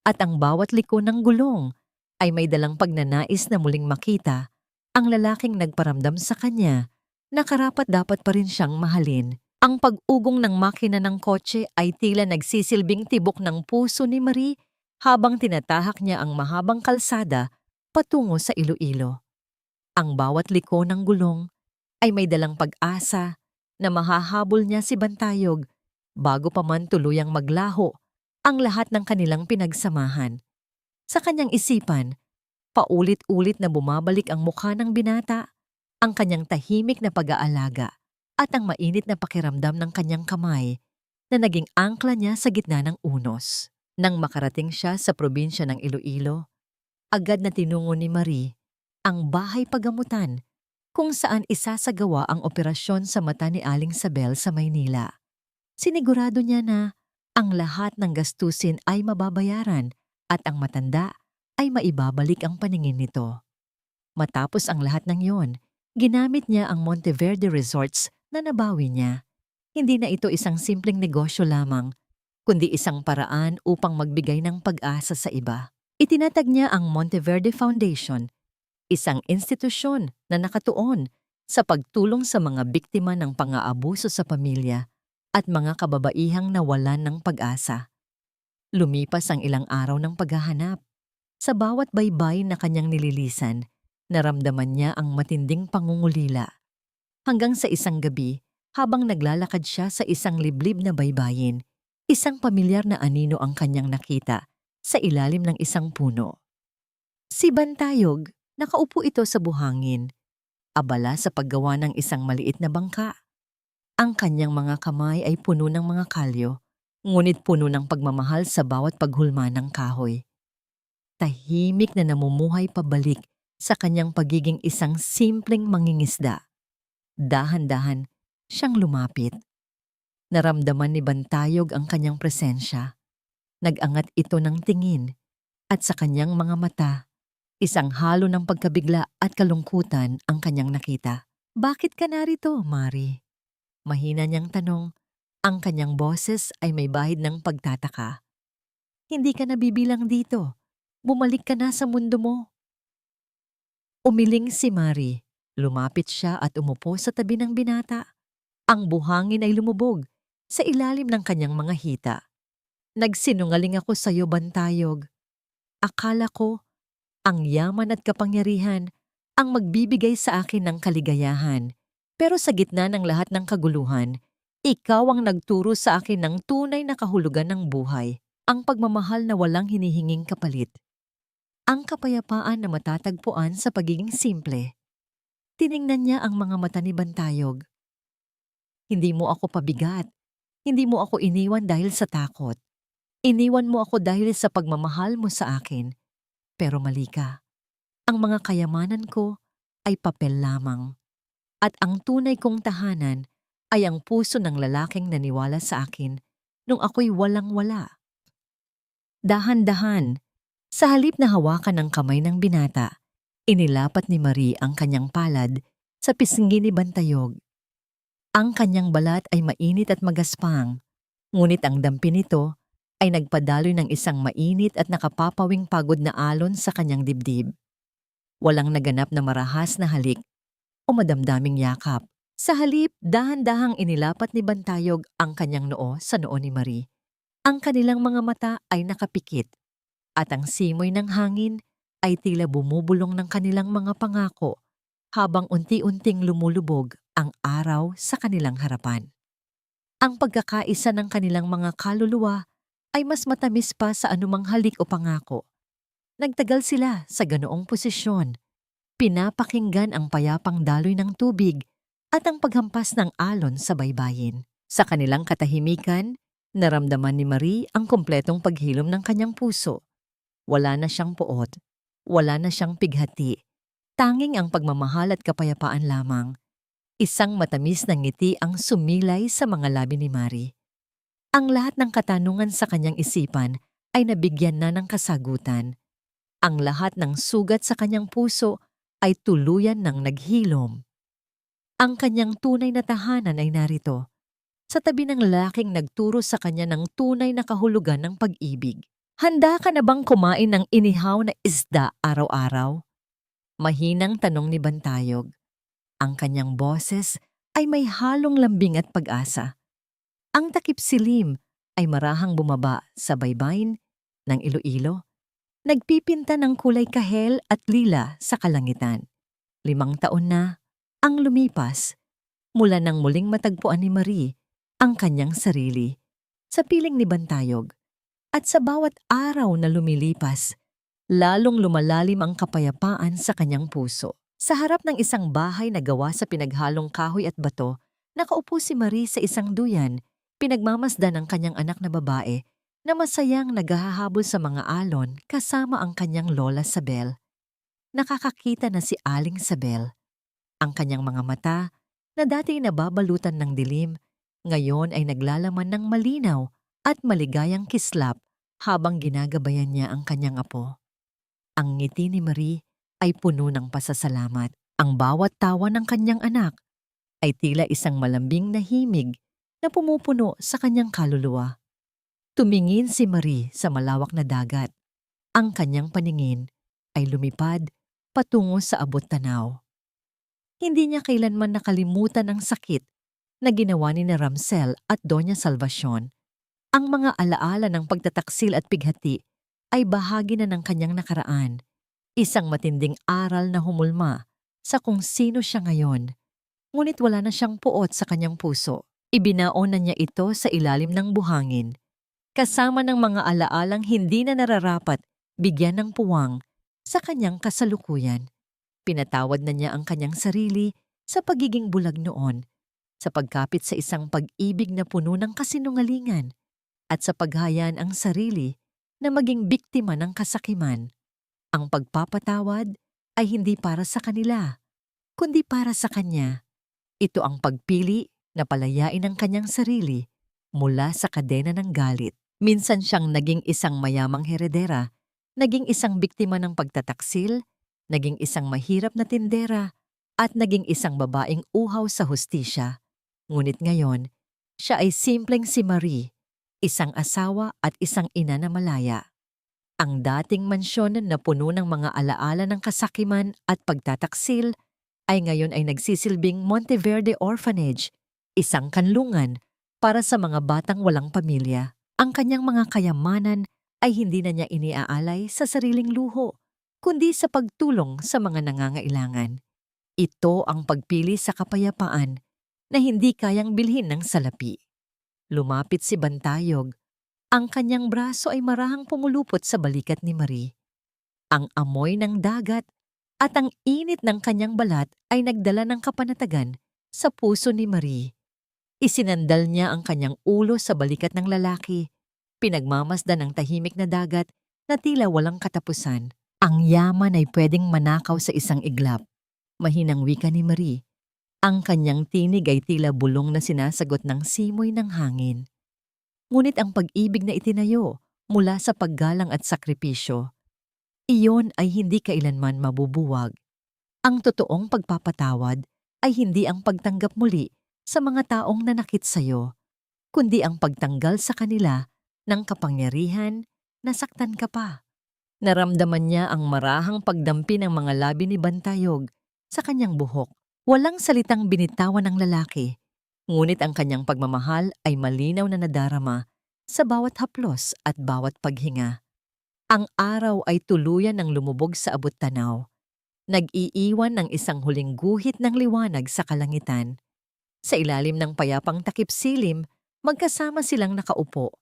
at ang bawat liko ng gulong ay may dalang pagnanais na muling makita ang lalaking nagparamdam sa kanya na karapat-dapat pa rin siyang mahalin. Ang pag-ugong ng makina ng kotse ay tila nagsisilbing tibok ng puso ni Marie habang tinatahak niya ang mahabang kalsada patungo sa Iloilo. Ang bawat liko ng gulong ay may dalang pag-asa na mahahabol niya si Bantayog bago pa man tuluyang maglaho ang lahat ng kanilang pinagsamahan. Sa kanyang isipan, paulit-ulit na bumabalik ang mukha ng binata, ang kanyang tahimik na pag-aalaga at ang mainit na pakiramdam ng kanyang kamay na naging angkla niya sa gitna ng unos. Nang makarating siya sa probinsya ng Iloilo, agad na tinungo ni Marie ang bahay pagamutan kung saan isasagawa ang operasyon sa mata ni Aling Sabel sa Maynila. Sinigurado niya na ang lahat ng gastusin ay mababayaran at ang matanda ay maibabalik ang paningin nito. Matapos ang lahat ng yon, ginamit niya ang Monteverde Resorts na nabawi niya. Hindi na ito isang simpleng negosyo lamang, kundi isang paraan upang magbigay ng pag-asa sa iba. Itinatag niya ang Monteverde Foundation, isang institusyon na nakatuon sa pagtulong sa mga biktima ng pang-aabuso sa pamilya at mga kababaihang nawalan ng pag-asa. Lumipas ang ilang araw ng paghahanap. Sa bawat baybay na kanyang nililisan, naramdaman niya ang matinding pangungulila. Hanggang sa isang gabi, habang naglalakad siya sa isang liblib na baybayin, isang pamilyar na anino ang kanyang nakita sa ilalim ng isang puno. Si Bantayog, nakaupo ito sa buhangin, abala sa paggawa ng isang maliit na bangka. Ang kanyang mga kamay ay puno ng mga kalyo, ngunit puno ng pagmamahal sa bawat paghulma ng kahoy. Tahimik na namumuhay pabalik sa kanyang pagiging isang simpleng mangingisda. Dahan-dahan siyang lumapit. Naramdaman ni Bantayog ang kanyang presensya. Nag-angat ito ng tingin at sa kanyang mga mata, isang halo ng pagkabigla at kalungkutan ang kanyang nakita. "Bakit ka narito, Mari?" Mahina niyang tanong. Ang kanyang boses ay may bahid ng pagtataka. "Hindi ka nabibilang dito. Bumalik ka na sa mundo mo." Umiling si Mari. Lumapit siya at umupo sa tabi ng binata. Ang buhangin ay lumubog sa ilalim ng kanyang mga hita. "Nagsinungaling ako sa iyo, Bantayog. Akala ko ang yaman at kapangyarihan ang magbibigay sa akin ng kaligayahan. Pero sa gitna ng lahat ng kaguluhan, ikaw ang nagturo sa akin ng tunay na kahulugan ng buhay, ang pagmamahal na walang hinihinging kapalit. Ang kapayapaan na matatagpuan sa pagiging simple." Tiningnan niya ang mga mata ni Bantayog. "Hindi mo ako pabigat. Hindi mo ako iniwan dahil sa takot. Iniwan mo ako dahil sa pagmamahal mo sa akin. Pero mali ka. Ang mga kayamanan ko ay papel lamang. At ang tunay kong tahanan ay ang puso ng lalaking naniwala sa akin nung ako'y walang-wala." Dahan-dahan, sa halip na hawakan ng kamay ng binata, inilapat ni Marie ang kanyang palad sa pisngi ni Bantayog. Ang kanyang balat ay mainit at magaspang, ngunit ang dampi nito ay nagpadaloy ng isang mainit at nakapapawing pagod na alon sa kanyang dibdib. Walang naganap na marahas na halik o madamdaming yakap. Sa halip, dahan-dahang inilapat ni Bantayog ang kanyang noo sa noo ni Marie. Ang kanilang mga mata ay nakapikit at ang simoy ng hangin ay tila bumubulong ng kanilang mga pangako habang unti-unting lumulubog ang araw sa kanilang harapan. Ang pagkakaisa ng kanilang mga kaluluwa ay mas matamis pa sa anumang halik o pangako. Nagtagal sila sa ganoong posisyon, pinapakinggan ang payapang daloy ng tubig at ang paghampas ng alon sa baybayin. Sa kanilang katahimikan, naramdaman ni Marie ang kumpletong paghilom ng kanyang puso. Wala na siyang puot, wala na siyang pighati, tanging ang pagmamahal at kapayapaan lamang. Isang matamis na ngiti ang sumilay sa mga labi ni Marie. Ang lahat ng katanungan sa kanyang isipan ay nabigyan na ng kasagutan. Ang lahat ng sugat sa kanyang puso ay tuluyan ng naghilom. Ang kanyang tunay na tahanan ay narito, sa tabi ng lalaking nagturo sa kanya ng tunay na kahulugan ng pag-ibig. Handa ka na bang kumain ng inihaw na isda araw-araw? Mahinang tanong ni Bantayog. Ang kanyang boses ay may halong lambing at pag-asa. Ang takip silim ay marahang bumaba sa baybayin ng Iloilo, nagpipinta ng kulay kahel at lila sa kalangitan. 5 taon na ang lumipas mula nang muling matagpuan ni Marie ang kanyang sarili sa piling ni Bantayog. At sa bawat araw na lumilipas, lalong lumalalim ang kapayapaan sa kanyang puso. Sa harap ng isang bahay na gawa sa pinaghalong kahoy at bato, nakaupo si Marie sa isang duyan, pinagmamasdan ang kanyang anak na babae na masayang naghahabol sa mga alon kasama ang kanyang lola Sabel. Nakakakita na si Aling Sabel. Ang kanyang mga mata, na dati nababalutan ng dilim, ngayon ay naglalaman ng malinaw at maligayang kislap habang ginagabayan niya ang kanyang apo. Ang ngiti ni Marie ay puno ng pasasalamat. Ang bawat tawa ng kanyang anak ay tila isang malambing na himig na pumupuno sa kanyang kaluluwa. Tumingin si Marie sa malawak na dagat. Ang kanyang paningin ay lumipad patungo sa abot tanaw. Hindi niya kailanman nakalimutan ang sakit na ginawa ni Ramsel at Doña Salvacion. Ang mga alaala ng pagtataksil at pighati ay bahagi na ng kanyang nakaraan. Isang matinding aral na humulma sa kung sino siya ngayon. Ngunit wala na siyang puot sa kanyang puso. Ibinaon na niya ito sa ilalim ng buhangin, kasama ng mga alaalang hindi na nararapat bigyan ng puwang sa kanyang kasalukuyan. Pinatawad na niya ang kanyang sarili sa pagiging bulag noon, sa pagkapit sa isang pag-ibig na puno ng kasinungalingan, at sa paghayaan ang sarili na maging biktima ng kasakiman. Ang pagpapatawad ay hindi para sa kanila, kundi para sa kanya. Ito ang pagpili na palayain ang kanyang sarili mula sa kadena ng galit. Minsan siyang naging isang mayamang heredera, naging isang biktima ng pagtataksil, naging isang mahirap na tindera, at naging isang babaeng uhaw sa hustisya. Ngunit ngayon, siya ay simpleng si Marie, isang asawa at isang ina na malaya. Ang dating mansyon na puno ng mga alaala ng kasakiman at pagtataksil ay ngayon ay nagsisilbing Monteverde Orphanage, isang kanlungan para sa mga batang walang pamilya. Ang kanyang mga kayamanan ay hindi na niya iniaalay sa sariling luho, kundi sa pagtulong sa mga nangangailangan. Ito ang pagpili sa kapayapaan na hindi kayang bilhin ng salapi. Lumapit si Bantayog. Ang kanyang braso ay marahang pumulupot sa balikat ni Marie. Ang amoy ng dagat at ang init ng kanyang balat ay nagdala ng kapanatagan sa puso ni Marie. Isinandal niya ang kanyang ulo sa balikat ng lalaki, pinagmamasdan ng tahimik na dagat na tila walang katapusan. Ang yaman ay pwedeng manakaw sa isang iglap. Mahinang wika ni Marie. Ang kanyang tinig ay tila bulong na sinasagot ng simoy ng hangin. Ngunit ang pag-ibig na itinayo mula sa paggalang at sakripisyo, iyon ay hindi kailanman mabubuwag. Ang totoong pagpapatawad ay hindi ang pagtanggap muli sa mga taong nanakit sa'yo, kundi ang pagtanggal sa kanila ng kapangyarihan na saktan ka pa. Naramdaman niya ang marahang pagdampi ng mga labi ni Bantayog sa kanyang buhok. Walang salitang binitawan ng lalaki, ngunit ang kanyang pagmamahal ay malinaw na nadarama sa bawat haplos at bawat paghinga. Ang araw ay tuluyan ng lumubog sa abot-tanaw, nag-iiwan ng isang huling guhit ng liwanag sa kalangitan. Sa ilalim ng payapang takip-silim, magkasama silang nakaupo.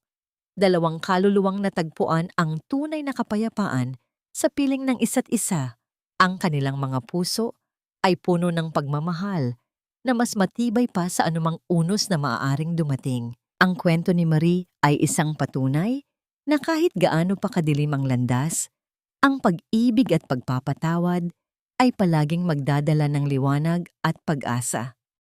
Dalawang kaluluwang natagpuan ang tunay na kapayapaan sa piling ng isa't isa. Ang kanilang mga puso ay puno ng pagmamahal na mas matibay pa sa anumang unos na maaaring dumating. Ang kwento ni Marie ay isang patunay na kahit gaano pa kadilim ang landas, ang pag-ibig at pagpapatawad ay palaging magdadala ng liwanag at pag-asa.